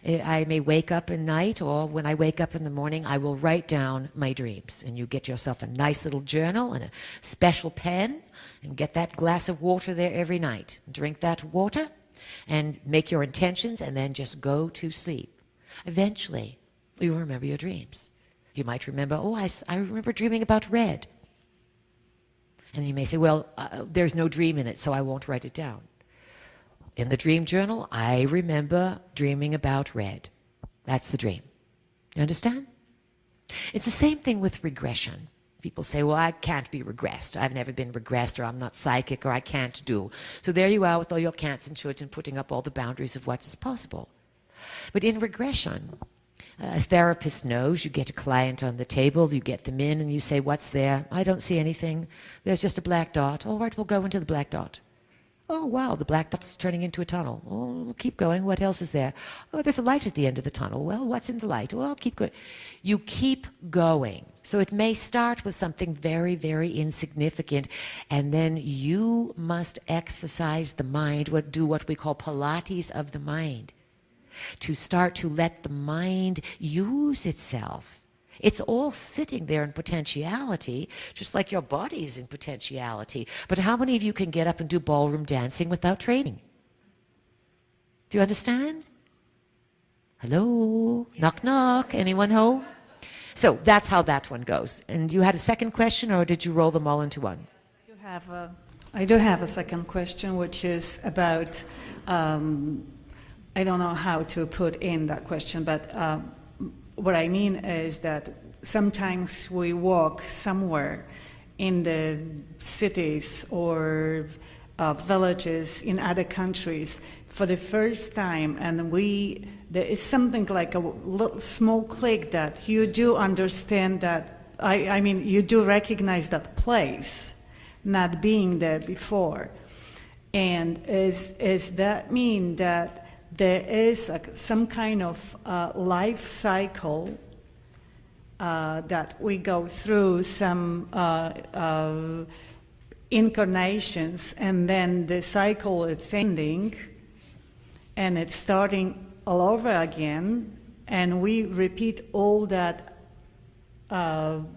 I may wake up at night, or when I wake up in the morning, I will write down my dreams. And you get yourself a nice little journal and a special pen, and get that glass of water there every night. Drink that water and make your intentions, and then just go to sleep. Eventually, you'll remember your dreams. You might remember, I remember dreaming about red. And you may say, well, there's no dream in it, so I won't write it down. In the dream journal, I remember dreaming about red. That's the dream. You understand? It's the same thing with regression. People say, well, I can't be regressed. I've never been regressed, or I'm not psychic, or I can't do. So there you are with all your can'ts and shoulds and putting up all the boundaries of what is possible. But in regression, a therapist knows. You get a client on the table, you get them in, and you say, what's there? I don't see anything. There's just a black dot. All right, we'll go into the black dot. Oh, wow, the black dot's turning into a tunnel. Oh, we'll keep going. What else is there? Oh, there's a light at the end of the tunnel. Well, what's in the light? Well, keep going. You keep going. So it may start with something very, very insignificant, and then you must exercise the mind, do what we call Pilates of the mind, to start to let the mind use itself. It's all sitting there in potentiality, just like your body is in potentiality. But how many of you can get up and do ballroom dancing without training? Do you understand? Hello? Knock, knock. Anyone home? So that's how that one goes. And you had a second question, or did you roll them all into one? I do have a second question, which is about, I don't know how to put in that question, but what I mean is that sometimes we walk somewhere in the cities or villages in other countries for the first time, and there is something like a little small click that you do understand that, I mean, you do recognize that place, not being there before. And is that mean that there is some kind of life cycle that we go through, some incarnations, and then the cycle is ending and it's starting all over again, and we repeat all that,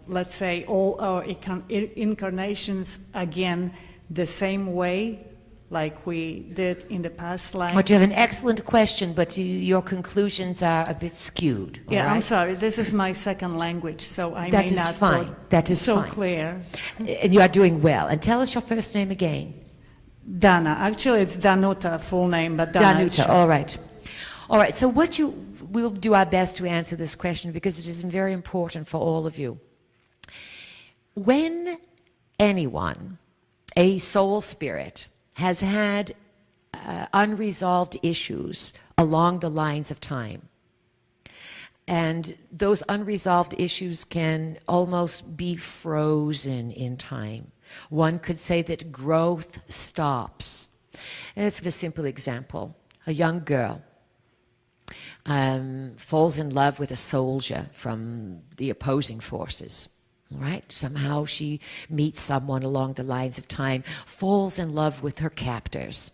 let's say, all our incarnations again the same way like we did in the past lives? But you have an excellent question, but your conclusions are a bit skewed. Yeah, all right? I'm sorry. This is my second language, so I That may is not fine. put That is so fine. clear. And you are doing well. And tell us your first name again. Dana. Actually, it's Danuta, full name, but Dana. is Danuta, short. all right. All right, so we'll do our best to answer this question because it is very important for all of you. When anyone, a soul spirit, has had unresolved issues along the lines of time, and those unresolved issues can almost be frozen in time. One could say that growth stops. And let's give a simple example. A young girl falls in love with a soldier from the opposing forces. Right? Somehow she meets someone along the lines of time, falls in love with her captors,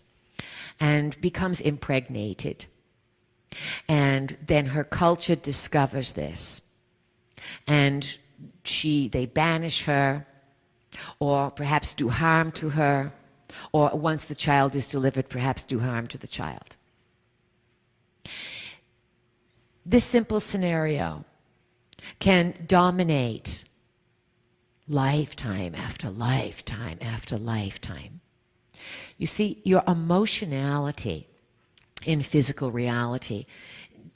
and becomes impregnated. And then her culture discovers this. And they banish her, or perhaps do harm to her, or once the child is delivered, perhaps do harm to the child. This simple scenario can dominate lifetime after lifetime after lifetime. You see, your emotionality in physical reality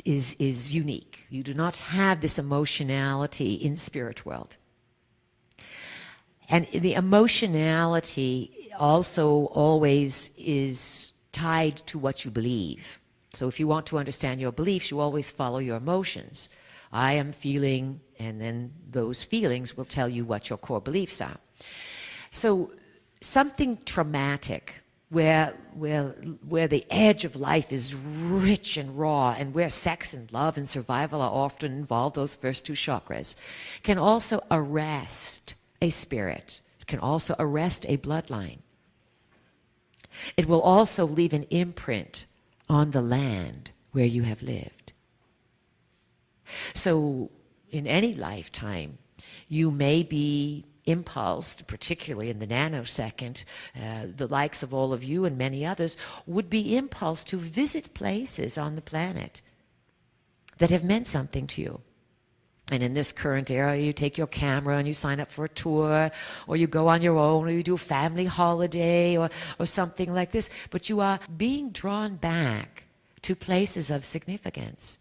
is unique. You do not have this emotionality in spirit world. And the emotionality also always is tied to what you believe. So if you want to understand your beliefs, you always follow your emotions. I am feeling, and then those feelings will tell you what your core beliefs are. So something traumatic, where the edge of life is rich and raw, and where sex and love and survival are often involved, those first two chakras, can also arrest a spirit. It can also arrest a bloodline. It will also leave an imprint on the land where you have lived. So in any lifetime, you may be impulsed, particularly in the nanosecond, the likes of all of you and many others would be impulsed to visit places on the planet that have meant something to you. And in this current era, you take your camera and you sign up for a tour, or you go on your own, or you do a family holiday, or something like this. But you are being drawn back to places of significance.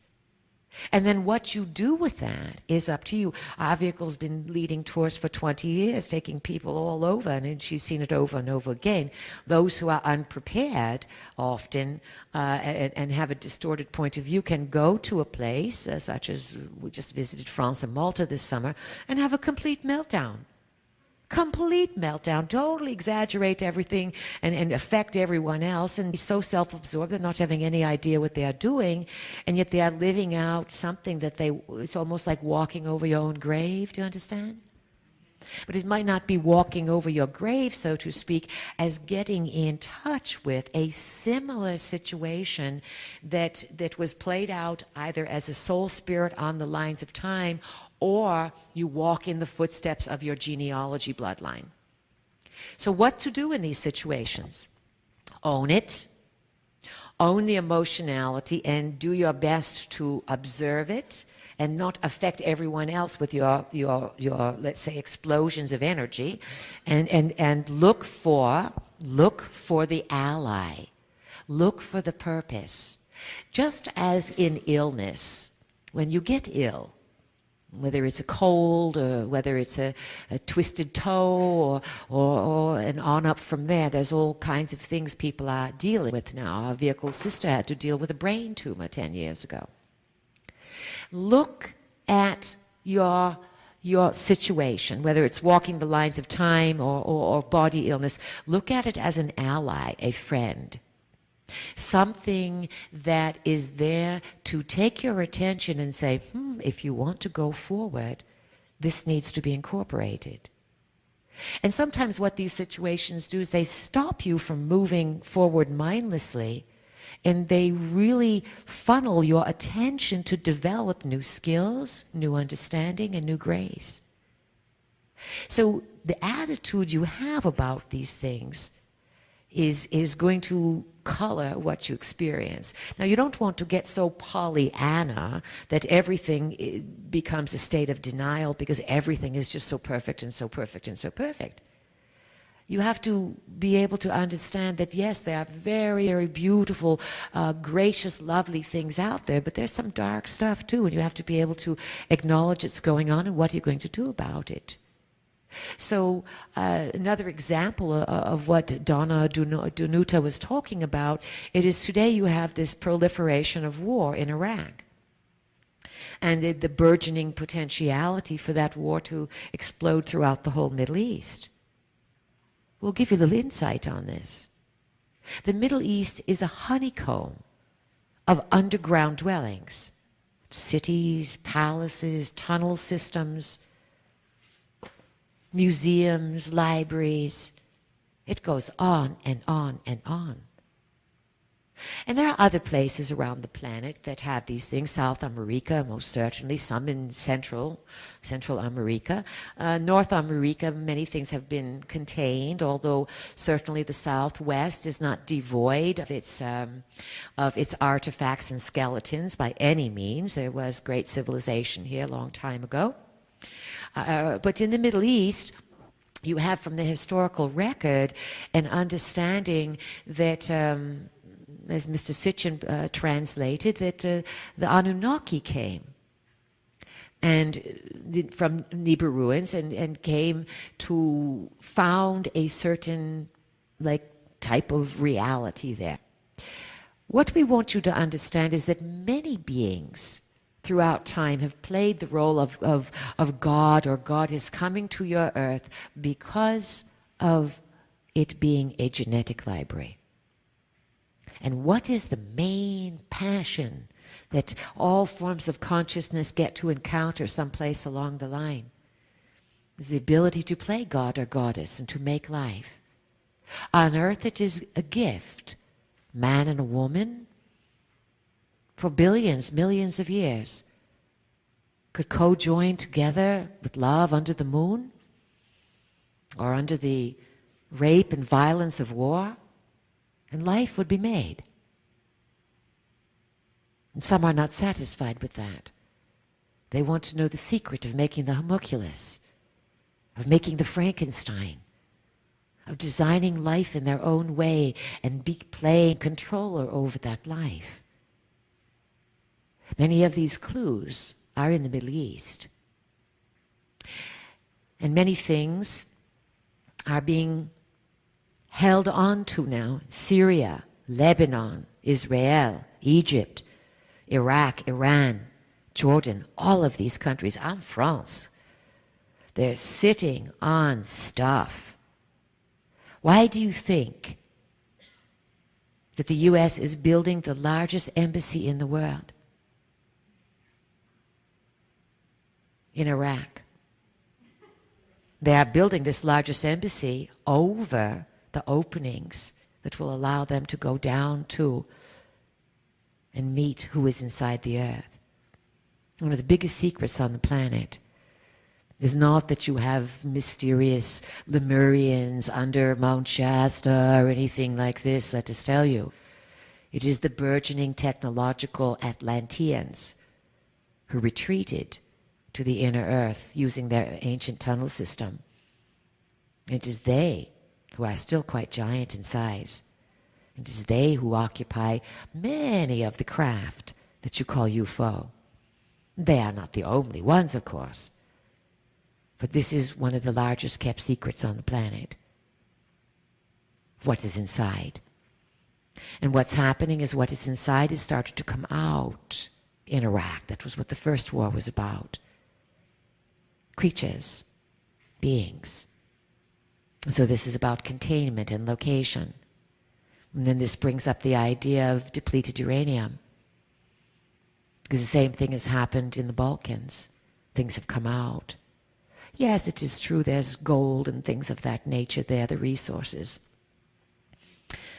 And then what you do with that is up to you. Our vehicle's been leading tours for 20 years, taking people all over, and she's seen it over and over again. Those who are unprepared often and have a distorted point of view can go to a place, such as we just visited France and Malta this summer, and have a complete meltdown. Complete meltdown, totally exaggerate everything and affect everyone else, and be so self-absorbed they're not having any idea what they are doing, and yet they are living out something that it's almost like walking over your own grave, do you understand? But it might not be walking over your grave, so to speak, as getting in touch with a similar situation that was played out either as a soul spirit on the lines of time, or you walk in the footsteps of your genealogy bloodline. So what to do in these situations? Own it, own the emotionality and do your best to observe it and not affect everyone else with your let's say, explosions of energy, and look for the ally. Look for the purpose. Just as in illness, when you get ill, whether it's a cold or whether it's a twisted toe or and on up from there, there's all kinds of things people are dealing with now. Our vehicle sister had to deal with a brain tumor 10 years ago. Look at your situation, whether it's walking the lines of time or body illness. Look at it as an ally, a friend. Something that is there to take your attention and say, if you want to go forward, this needs to be incorporated. And sometimes what these situations do is they stop you from moving forward mindlessly, and they really funnel your attention to develop new skills, new understanding, and new grace. So the attitude you have about these things is going to color what you experience. Now, you don't want to get so Pollyanna that everything becomes a state of denial because everything is just so perfect and so perfect and so perfect. You have to be able to understand that, yes, there are very, very beautiful, gracious, lovely things out there, but there's some dark stuff too, and you have to be able to acknowledge it's going on and what you're going to do about it. So another example of what Donna Danuta was talking about, it is today you have this proliferation of war in Iraq. And the burgeoning potentiality for that war to explode throughout the whole Middle East. We'll give you a little insight on this. The Middle East is a honeycomb of underground dwellings. Cities, palaces, tunnel systems, museums, libraries. It goes on and on and on. And there are other places around the planet that have these things. South America, most certainly, some in Central America. North America, many things have been contained, although certainly the Southwest is not devoid of its artifacts and skeletons by any means. There was great civilization here a long time ago. But in the Middle East, you have from the historical record an understanding that, as Mr. Sitchin translated, that the Anunnaki came and from Nibiruans and came to found a certain type of reality there. What we want you to understand is that many beings throughout time have played the role of God or goddess coming to your earth because of it being a genetic library. And what is the main passion that all forms of consciousness get to encounter someplace along the line? Is the ability to play God or goddess and to make life. On earth it is a gift. Man and a woman, for billions, millions of years, could co-join together with love under the moon or under the rape and violence of war, and life would be made. And some are not satisfied with that. They want to know the secret of making the homunculus, of making the Frankenstein, of designing life in their own way and playing controller over that life. Many of these clues are in the Middle East. And many things are being held on to now. Syria, Lebanon, Israel, Egypt, Iraq, Iran, Jordan, all of these countries. I'm France. They're sitting on stuff. Why do you think that the U.S. is building the largest embassy in the world? In Iraq. They are building this largest embassy over the openings that will allow them to go down to and meet who is inside the earth. One of the biggest secrets on the planet is not that you have mysterious Lemurians under Mount Shasta or anything like this, let us tell you. It is the burgeoning technological Atlanteans who retreated to the inner earth using their ancient tunnel system. It is they who are still quite giant in size. It is they who occupy many of the craft that you call UFO. They are not the only ones, of course. But this is one of the largest kept secrets on the planet. What is inside. And what's happening is what is inside is starting to come out in Iraq. That was what the first war was about. Creatures, beings. And so this is about containment and location. And then this brings up the idea of depleted uranium. Because the same thing has happened in the Balkans. Things have come out. Yes, it is true there's gold and things of that nature there, the resources.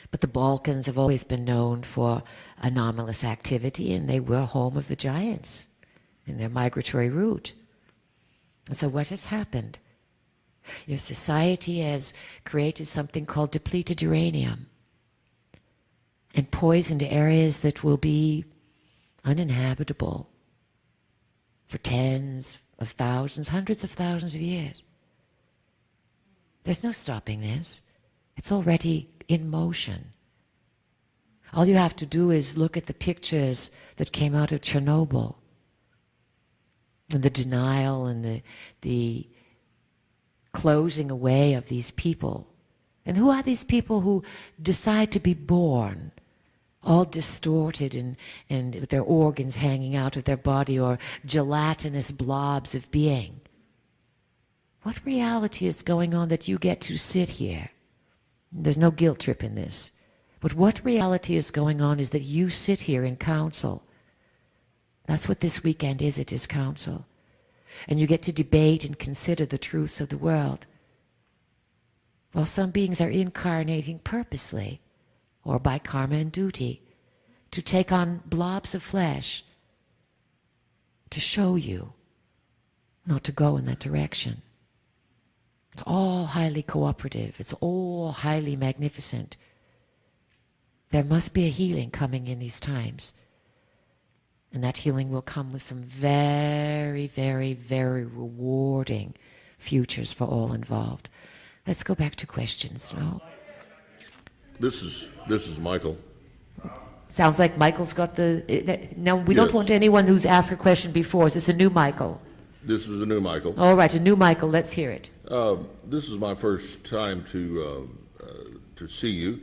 But the Balkans have always been known for anomalous activity, and they were home of the giants in their migratory route. And so what has happened? Your society has created something called depleted uranium and poisoned areas that will be uninhabitable for tens of thousands, hundreds of thousands of years. There's no stopping this. It's already in motion. All you have to do is look at the pictures that came out of Chernobyl and the denial and the closing away of these people. And who are these people who decide to be born all distorted and with their organs hanging out of their body or gelatinous blobs of being? What reality is going on that you get to sit here? There's no guilt trip in this. But what reality is going on is that you sit here in council. That's what this weekend is. It is council. And you get to debate and consider the truths of the world. While some beings are incarnating purposely, or by karma and duty, to take on blobs of flesh, to show you not to go in that direction. It's all highly cooperative. It's all highly magnificent. There must be a healing coming in these times. And that healing will come with some very, very, very rewarding futures for all involved. Let's go back to questions now. This is Michael. Sounds like Michael's got the... No, we don't want anyone who's asked a question before. Is this a new Michael? This is a new Michael. All right, a new Michael. Let's hear it. This is my first time to see you.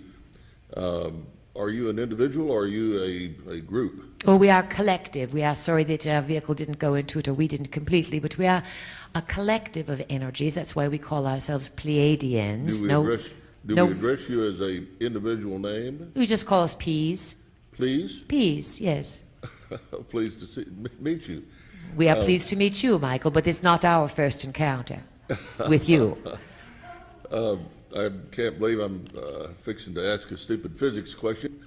Are you an individual or are you a group? Oh, we are collective. We are sorry that our vehicle didn't go into it, or we didn't completely, but we are a collective of energies. That's why we call ourselves Pleiadians. Do we address you as a individual name? You just call us Peas. Please? Peas, yes. Pleased to meet you. We are pleased to meet you, Michael, but it's not our first encounter with you. I can't believe I'm fixing to ask a stupid physics question,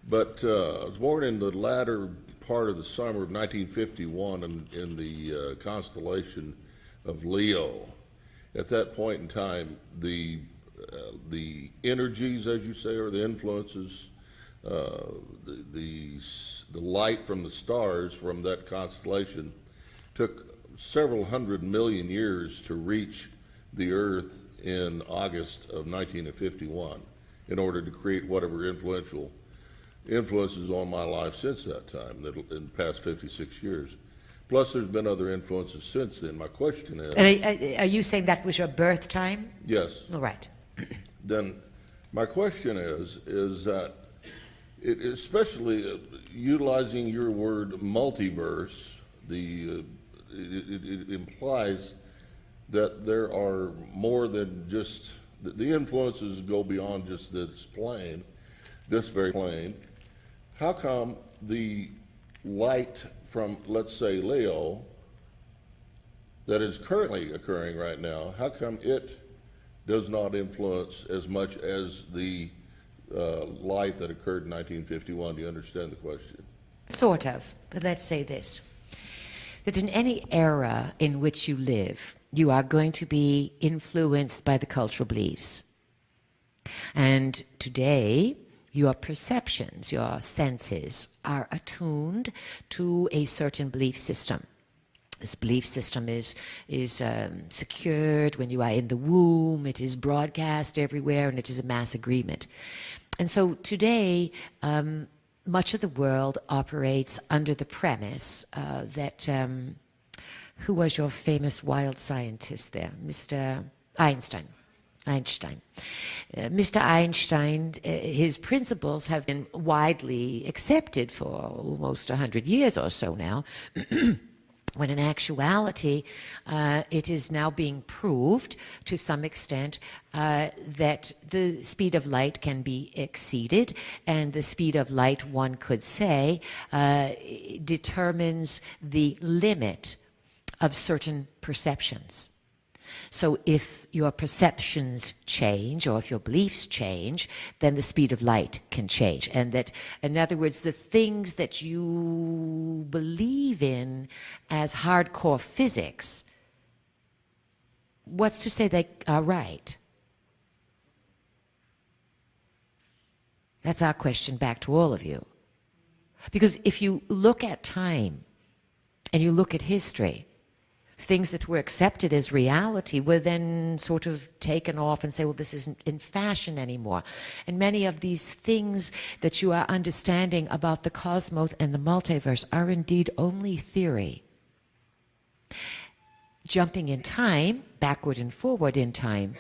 but I was born in the latter part of the summer of 1951 in the constellation of Leo. At that point in time, the energies, as you say, or the influences, the light from the stars from that constellation took several 100 million years to reach the Earth in August of 1951 in order to create whatever influences on my life since that time, in the past 56 years. Plus, there's been other influences since then. My question is... And are you saying that was your birth time? Yes. All right. Then my question is that, especially utilizing your word multiverse, it implies that there are more than just, the influences go beyond just this very plane. How come the light from, let's say, Leo, that is currently occurring right now, how come it does not influence as much as the light that occurred in 1951? Do you understand the question? Sort of, but let's say this. That in any era in which you live, you are going to be influenced by the cultural beliefs. And today, your perceptions, your senses are attuned to a certain belief system. This belief system is secured when you are in the womb. It is broadcast everywhere, and it is a mass agreement. And so today, much of the world operates under the premise that, who was your famous wild scientist there? Mr. Einstein. Mr. Einstein, his principles have been widely accepted for almost 100 years or so now, when in actuality it is now being proved to some extent that the speed of light can be exceeded, and the speed of light, one could say, determines the limit of certain perceptions. So if your perceptions change, or if your beliefs change, then the speed of light can change. And that, in other words, the things that you believe in as hardcore physics, what's to say they are right? That's our question back to all of you. Because if you look at time and you look at history, things that were accepted as reality were then sort of taken off and say, well, this isn't in fashion anymore. And many of these things that you are understanding about the cosmos and the multiverse are indeed only theory. Jumping in time, backward and forward in time,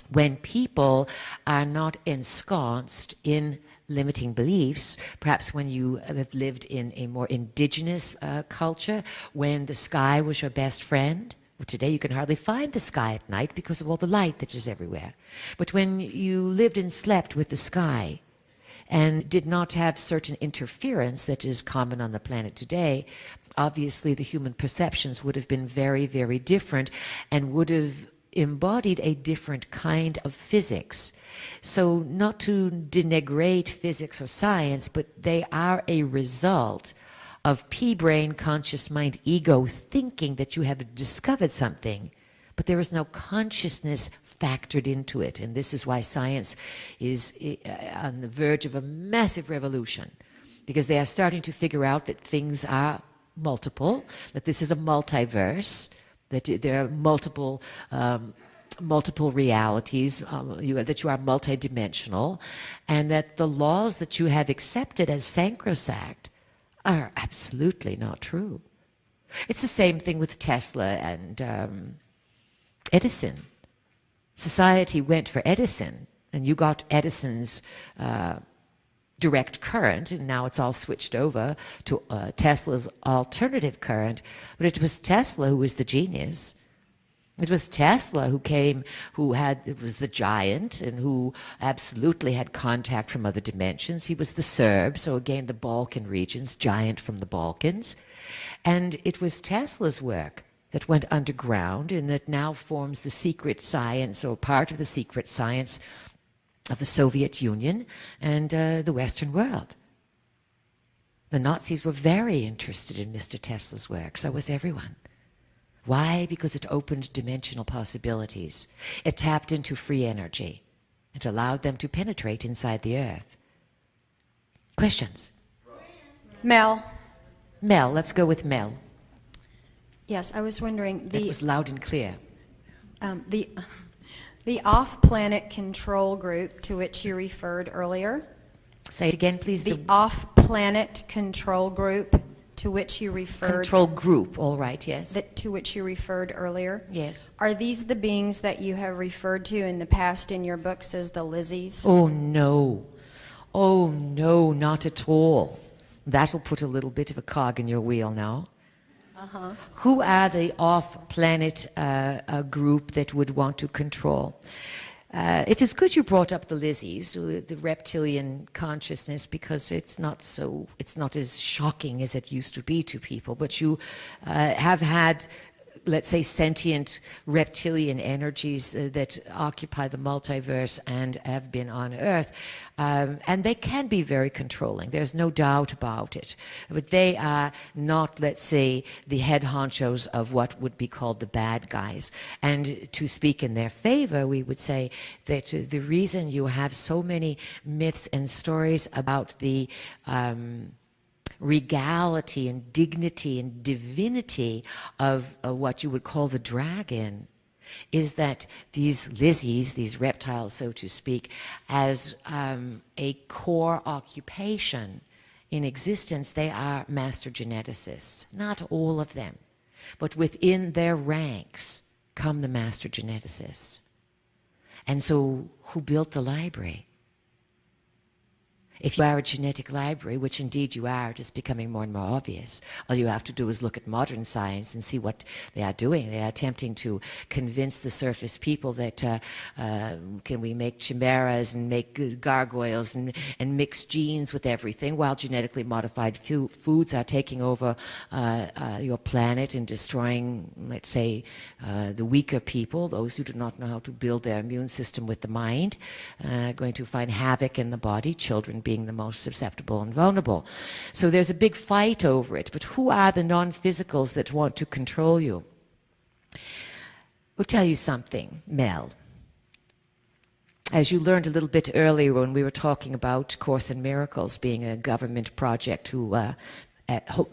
when people are not ensconced in limiting beliefs, perhaps when you have lived in a more indigenous culture, when the sky was your best friend. Well, today you can hardly find the sky at night because of all the light that is everywhere. But when you lived and slept with the sky and did not have certain interference that is common on the planet today, obviously the human perceptions would have been very, very different and would have embodied a different kind of physics. So not to denigrate physics or science, but they are a result of pea-brain, conscious mind, ego thinking that you have discovered something, but there is no consciousness factored into it. And this is why science is on the verge of a massive revolution, because they are starting to figure out that things are multiple, that this is a multiverse, that there are multiple realities, that you are multidimensional, and that the laws that you have accepted as sacrosanct are absolutely not true. It's the same thing with Tesla and Edison. Society went for Edison, and you got Edison's direct current, and now it's all switched over to Tesla's alternative current. But it was Tesla who was the genius. It was Tesla who was the giant, and who absolutely had contact from other dimensions. He was the Serb, so again the Balkan regions, giant from the Balkans. And it was Tesla's work that went underground and that now forms the secret science, or part of the secret science, of the Soviet Union and the Western world. The Nazis were very interested in Mr. Tesla's work, so was everyone. Why? Because it opened dimensional possibilities. It tapped into free energy. It allowed them to penetrate inside the earth. Questions? Mel. Mel, let's go with Mel. Yes, I was wondering, That was loud and clear. The off-planet control group to which you referred earlier. Say it again, please. The off-planet control group to which you referred. Control group, all right, yes. To which you referred earlier. Yes. Are these the beings that you have referred to in the past in your books as the Lizzies? Oh, no. Oh, no, not at all. That'll put a little bit of a cog in your wheel now. Uh-huh. Who are the off-planet group that would want to control? It is good you brought up the Lizzies, the reptilian consciousness, because it's not as shocking as it used to be to people. But you have had let's say, sentient reptilian energies that occupy the multiverse and have been on Earth. And they can be very controlling. There's no doubt about it. But they are not, let's say, the head honchos of what would be called the bad guys. And to speak in their favor, we would say that the reason you have so many myths and stories about the regality and dignity and divinity of what you would call the dragon is that these lizzies, these reptiles, so to speak, as a core occupation in existence, they are master geneticists. Not all of them, but within their ranks come the master geneticists. And so who built the library? If you are a genetic library, which indeed you are, it is becoming more and more obvious. All you have to do is look at modern science and see what they are doing. They are attempting to convince the surface people that can we make chimeras and make gargoyles and mix genes with everything, while genetically modified foods are taking over your planet and destroying, let's say, the weaker people, those who do not know how to build their immune system with the mind, going to find havoc in the body, children being the most susceptible and vulnerable. So there's a big fight over it. But who are the non-physicals that want to control you? We'll tell you something, Mel. As you learned a little bit earlier when we were talking about Course in Miracles being a government project to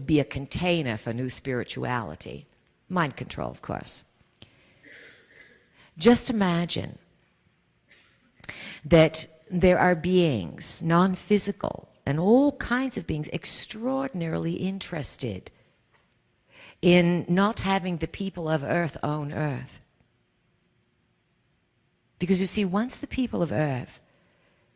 be a container for new spirituality. Mind control, of course. Just imagine that there are beings, non-physical, and all kinds of beings extraordinarily interested in not having the people of Earth own Earth. Because you see, once the people of Earth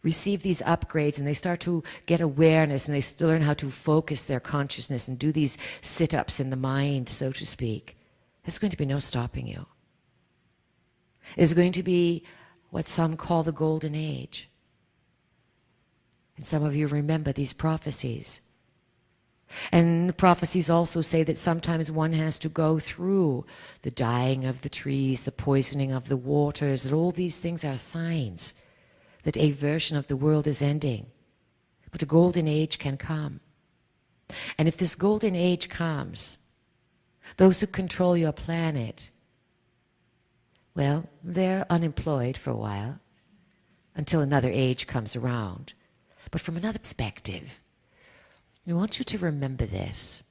receive these upgrades and they start to get awareness and they learn how to focus their consciousness and do these sit-ups in the mind, so to speak, there's going to be no stopping you. There's going to be what some call the golden age. And some of you remember these prophecies. And the prophecies also say that sometimes one has to go through the dying of the trees, the poisoning of the waters, and all these things are signs that a version of the world is ending. But a golden age can come. And if this golden age comes, those who control your planet, well, they're unemployed for a while until another age comes around. But from another perspective, I want you to remember this,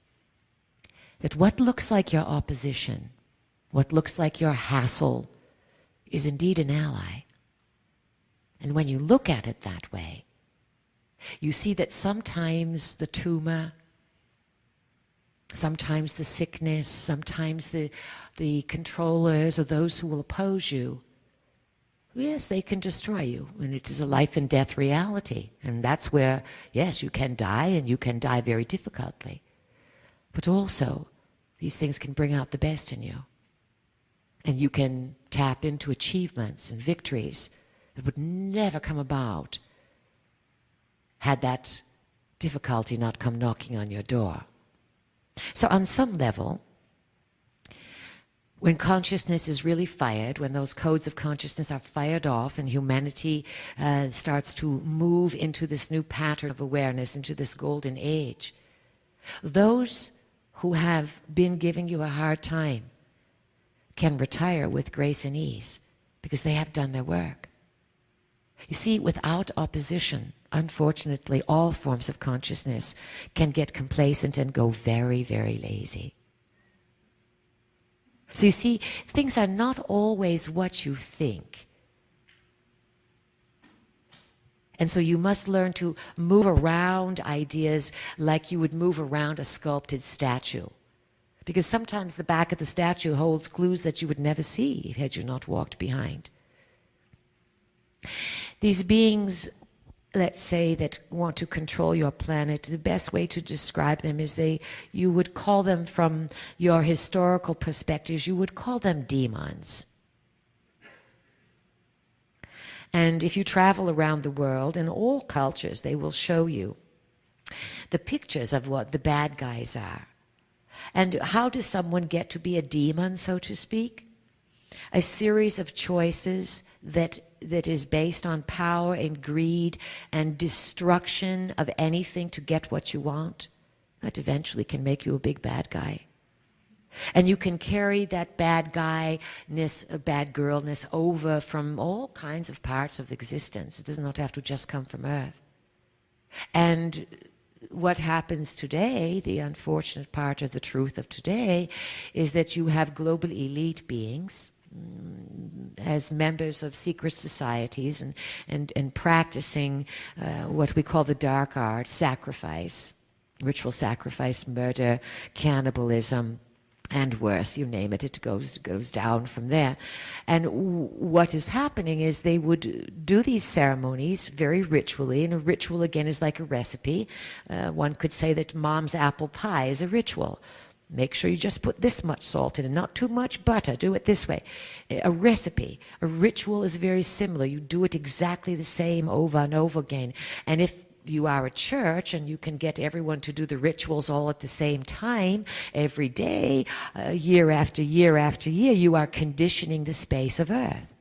that what looks like your opposition, what looks like your hassle, is indeed an ally. And when you look at it that way, you see that sometimes the tumor, sometimes the sickness, sometimes the controllers or those who will oppose you, yes, they can destroy you, and it is a life and death reality. And that's where, yes, you can die, and you can die very difficultly. But also, these things can bring out the best in you. And you can tap into achievements and victories that would never come about had that difficulty not come knocking on your door. So on some level, when consciousness is really fired, when those codes of consciousness are fired off and humanity starts to move into this new pattern of awareness, into this golden age, those who have been giving you a hard time can retire with grace and ease because they have done their work. You see, without opposition, unfortunately, all forms of consciousness can get complacent and go very, very lazy. So you see, things are not always what you think. And so you must learn to move around ideas like you would move around a sculpted statue. Because sometimes the back of the statue holds clues that you would never see had you not walked behind. These beings, let's say, that want to control your planet, the best way to describe them is you would call them, from your historical perspectives, you would call them demons. And if you travel around the world, in all cultures, they will show you the pictures of what the bad guys are. And how does someone get to be a demon, so to speak? A series of choices that is based on power and greed and destruction of anything to get what you want. That eventually can make you a big bad guy. And you can carry that bad guyness, bad girlness over from all kinds of parts of existence. It does not have to just come from Earth. And what happens today, the unfortunate part of the truth of today, is that you have global elite beings as members of secret societies and practicing what we call the dark art, sacrifice, ritual sacrifice, murder, cannibalism, and worse, you name it, it goes down from there. And what is happening is they would do these ceremonies very ritually, and a ritual, again, is like a recipe. One could say that mom's apple pie is a ritual. Make sure you just put this much salt in and not too much butter. Do it this way. A recipe, a ritual is very similar. You do it exactly the same over and over again. And if you are a church and you can get everyone to do the rituals all at the same time every day, year after year after year, you are conditioning the space of Earth.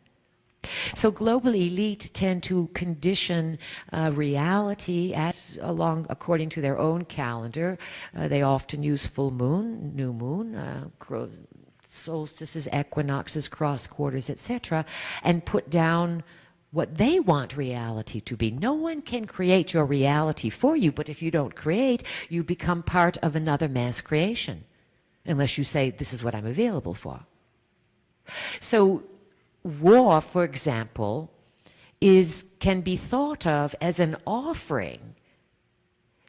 So global elite tend to condition reality according to their own calendar. They often use full moon, new moon, solstices, equinoxes, cross quarters, etc., and put down what they want reality to be. No one can create your reality for you, but if you don't create, you become part of another mass creation, unless you say, this is what I'm available for. So war, for example, can be thought of as an offering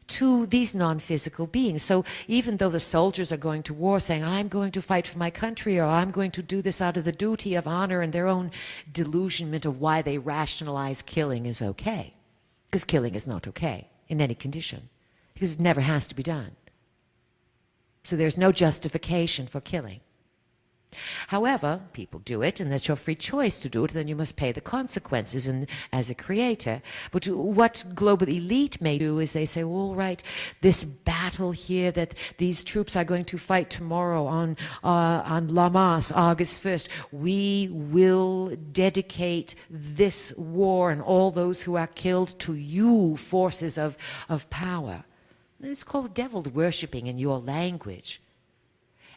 to these non-physical beings. So even though the soldiers are going to war saying, I'm going to fight for my country, or I'm going to do this out of the duty of honor, and their own delusionment of why they rationalize killing is okay. Because killing is not okay in any condition. Because it never has to be done. So there's no justification for killing. However, people do it, and that's your free choice to do it, then you must pay the consequences as a creator. But what global elite may do is they say, all right, this battle here that these troops are going to fight tomorrow on La Mas, August 1st, we will dedicate this war and all those who are killed to you, forces of power. It's called devil worshipping in your language.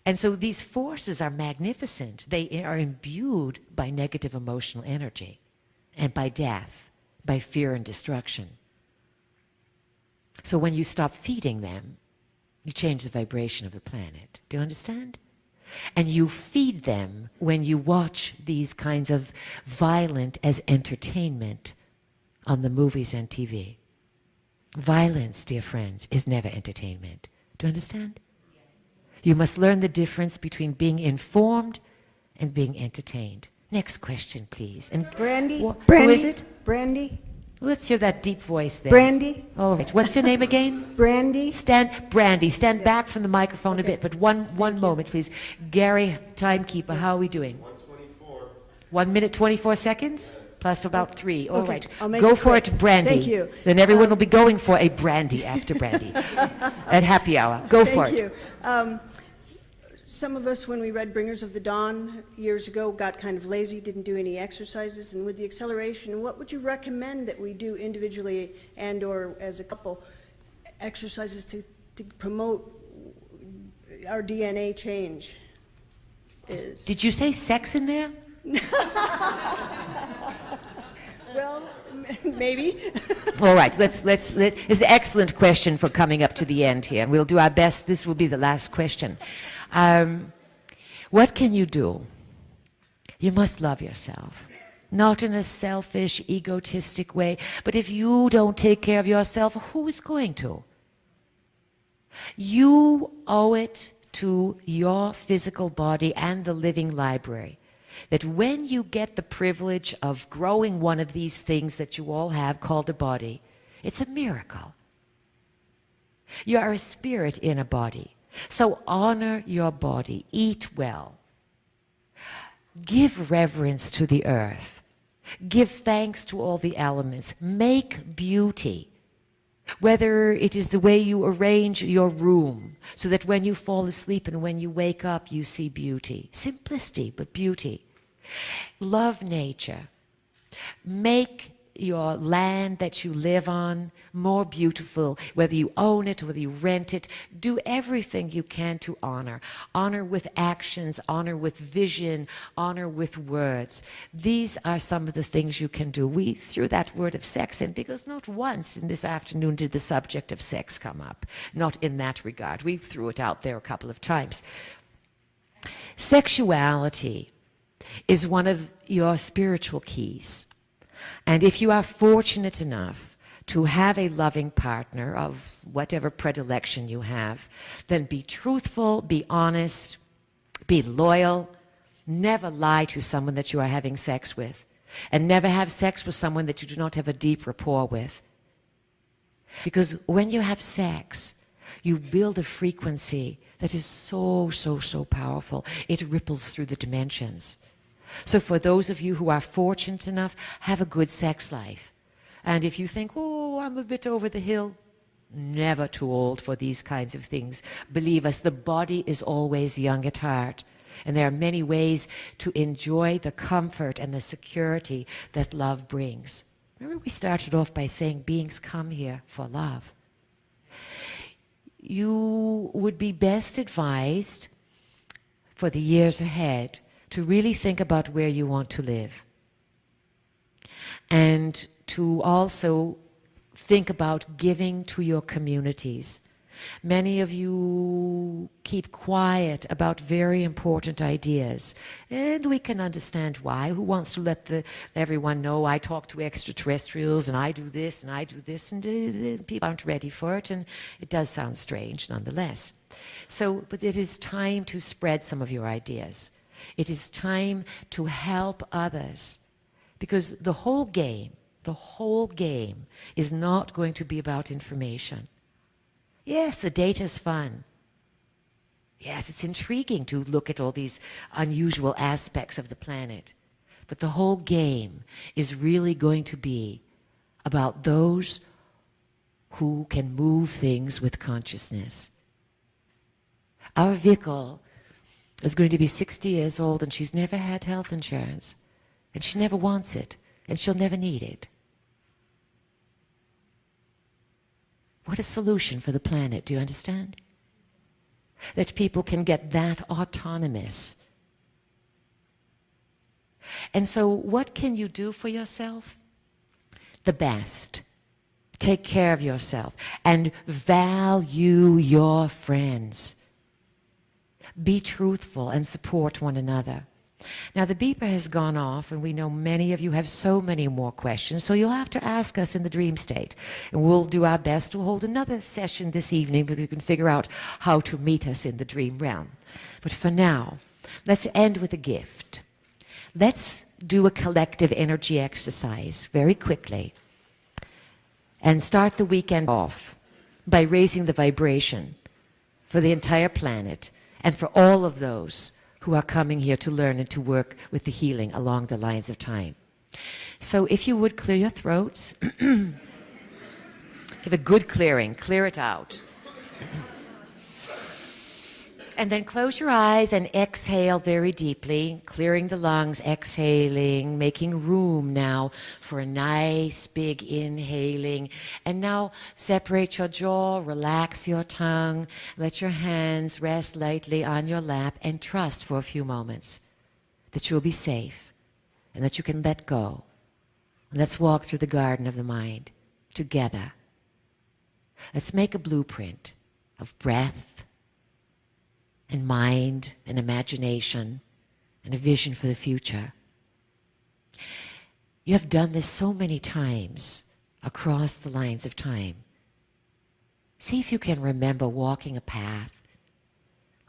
And so these forces are magnificent. They are imbued by negative emotional energy and by death, by fear and destruction. So when you stop feeding them, you change the vibration of the planet. Do you understand? And you feed them when you watch these kinds of violent as entertainment on the movies and TV. Violence, dear friends, is never entertainment. Do you understand? You must learn the difference between being informed and being entertained. Next question, please. And Brandy? Who is it? Brandy? Let's hear that deep voice there. Brandy? All right. What's your name again? Brandy? Brandy, stand back from the microphone a bit, but one moment, please. Gary, timekeeper, how are we doing? 1:24. 1 minute, 24 seconds? Plus about 3. All Okay, right. I'll make Go it for quick. it, Brandy. Thank you. Then everyone will be going for a brandy after brandy at happy hour. Go for it. Thank you. Some of us, when we read Bringers of the Dawn years ago, got kind of lazy, didn't do any exercises. And with the acceleration, what would you recommend that we do individually and or as a couple, exercises to promote our DNA change? Did you say sex in there? Well, maybe. All right, it's an excellent question for coming up to the end here. We'll do our best. This will be the last question. What can you do? You must love yourself. Not in a selfish, egotistic way, but if you don't take care of yourself, who's going to? You owe it to your physical body and the living library that when you get the privilege of growing one of these things that you all have called a body, it's a miracle. You are a spirit in a body. So honor your body. Eat well. Give reverence to the earth. Give thanks to all the elements. Make beauty. Whether it is the way you arrange your room so that when you fall asleep and when you wake up you see beauty. Simplicity, but beauty. Love nature. Make your land that you live on more beautiful, whether you own it, whether you rent it. Do everything you can to honor. Honor with actions, honor with vision, honor with words. These are some of the things you can do. We threw that word of sex in because not once in this afternoon did the subject of sex come up. Not in that regard. We threw it out there a couple of times. Sexuality is one of your spiritual keys. And if you are fortunate enough to have a loving partner of whatever predilection you have, then be truthful, be honest, be loyal. Never lie to someone that you are having sex with. And never have sex with someone that you do not have a deep rapport with. Because when you have sex, you build a frequency that is so, so, so powerful. It ripples through the dimensions. So for those of you who are fortunate enough, have a good sex life. And if you think, oh, I'm a bit over the hill, never too old for these kinds of things. Believe us, the body is always young at heart. And there are many ways to enjoy the comfort and the security that love brings. Remember we started off by saying beings come here for love. You would be best advised for the years ahead to really think about where you want to live. And to also think about giving to your communities. Many of you keep quiet about very important ideas. And we can understand why. Who wants to let everyone know I talk to extraterrestrials and I do this and I do this, and people aren't ready for it, and it does sound strange nonetheless. But it is time to spread some of your ideas. It is time to help others, because the whole game is not going to be about information. Yes, the data's fun. Yes, it's intriguing to look at all these unusual aspects of the planet. But the whole game is really going to be about those who can move things with consciousness. Our Vickle is going to be 60 years old, and she's never had health insurance. And she never wants it, and she'll never need it. What a solution for the planet, do you understand? That people can get that autonomous. And so what can you do for yourself? The best. Take care of yourself and value your friends. Be truthful and support one another. Now the beeper has gone off, and we know many of you have so many more questions, so you'll have to ask us in the dream state. And we'll do our best to hold another session this evening where you can figure out how to meet us in the dream realm. But for now, let's end with a gift. Let's do a collective energy exercise very quickly and start the weekend off by raising the vibration for the entire planet and for all of those who are coming here to learn and to work with the healing along the lines of time. So if you would clear your throats, give a good clearing, clear it out. And then close your eyes and exhale very deeply, clearing the lungs, exhaling, making room now for a nice big inhaling. And now separate your jaw, relax your tongue, let your hands rest lightly on your lap, and trust for a few moments that you'll be safe and that you can let go. And let's walk through the garden of the mind together. Let's make a blueprint of breath and mind and imagination and a vision for the future. You have done this so many times across the lines of time. See if you can remember walking a path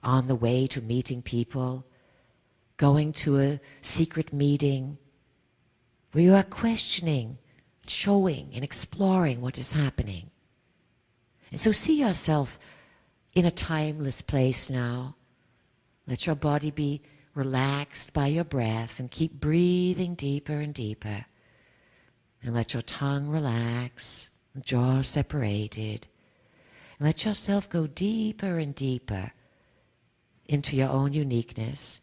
on the way to meeting people, going to a secret meeting where you are questioning, showing, and exploring what is happening. And so see yourself in a timeless place now. Let your body be relaxed by your breath and keep breathing deeper and deeper. And let your tongue relax. jaw separated. And let yourself go deeper and deeper into your own uniqueness.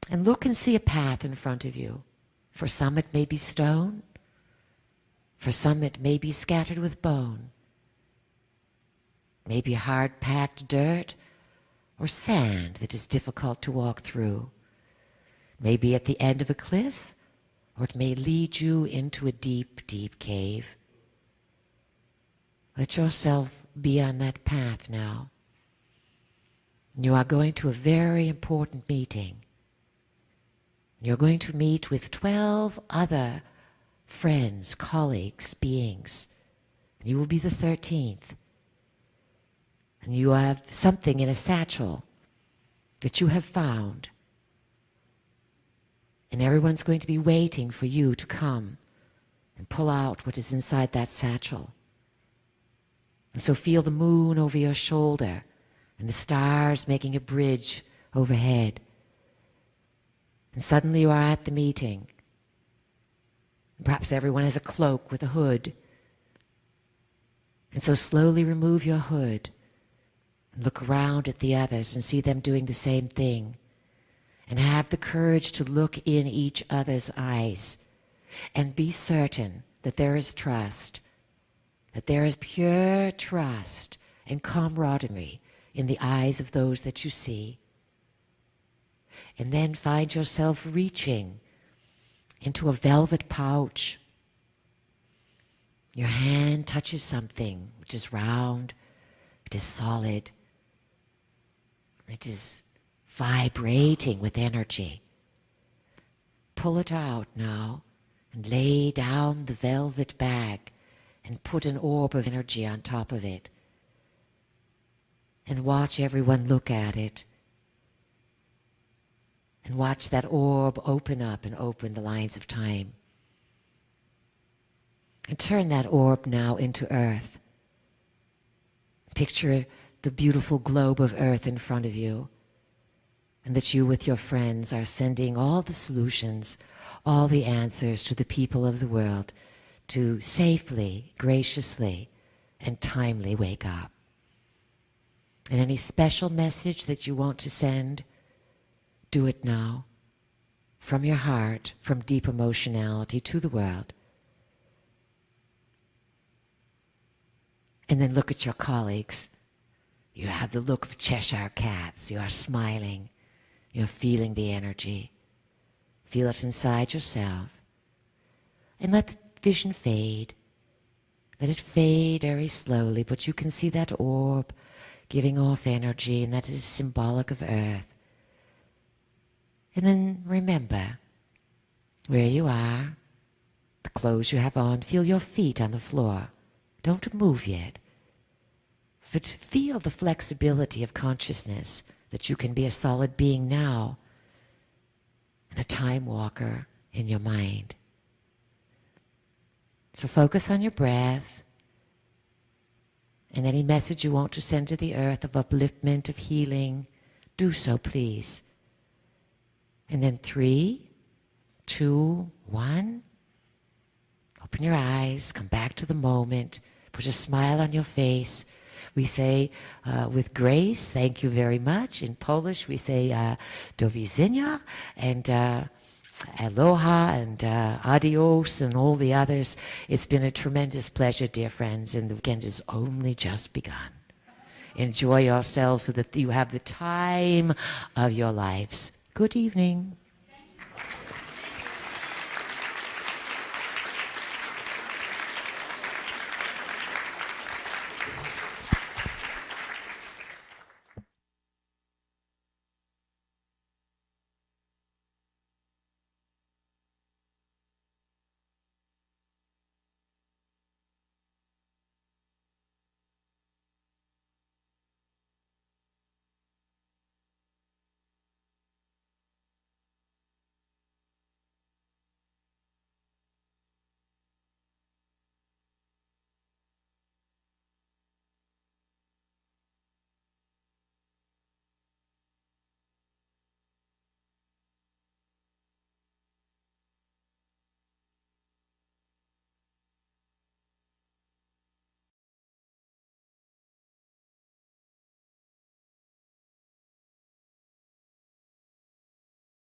And look and see a path in front of you. For some it may be stone. For some it may be scattered with bone. Maybe hard-packed dirt or sand that is difficult to walk through. Maybe at the end of a cliff, or it may lead you into a deep, deep cave. Let yourself be on that path now. You are going to a very important meeting. You're going to meet with 12 other friends, colleagues, beings. You will be the 13th. And you have something in a satchel that you have found. And everyone's going to be waiting for you to come and pull out what is inside that satchel. And so feel the moon over your shoulder and the stars making a bridge overhead. And suddenly you are at the meeting. Perhaps everyone has a cloak with a hood. And so slowly remove your hood and look around at the others and see them doing the same thing. And have the courage to look in each other's eyes and be certain that there is trust, that there is pure trust and camaraderie in the eyes of those that you see. And then find yourself reaching into a velvet pouch. Your hand touches something which is round, it is solid, it is vibrating with energy. Pull it out now and lay down the velvet bag and put an orb of energy on top of it. And watch everyone look at it. And watch that orb open up and open the lines of time. And turn that orb now into earth. Picture the beautiful globe of earth in front of you. And that you with your friends are sending all the solutions, all the answers to the people of the world to safely, graciously, and timely wake up. And any special message that you want to send, do it now, from your heart, from deep emotionality to the world. And then look at your colleagues. You have the look of Cheshire cats. You are smiling. You're feeling the energy. Feel it inside yourself. And let the vision fade. Let it fade very slowly, but you can see that orb giving off energy, and that is symbolic of earth. And then remember where you are, the clothes you have on. Feel your feet on the floor. Don't move yet. But feel the flexibility of consciousness, that you can be a solid being now and a time walker in your mind. So focus on your breath and any message you want to send to the earth of upliftment, of healing. Do so, please. And then 3, 2, 1. Open your eyes, come back to the moment, put a smile on your face. We say with grace, thank you very much. In Polish, we say do widzenia, and aloha, and adios, and all the others. It's been a tremendous pleasure, dear friends, and the weekend has only just begun. Enjoy yourselves so that you have the time of your lives. Good evening.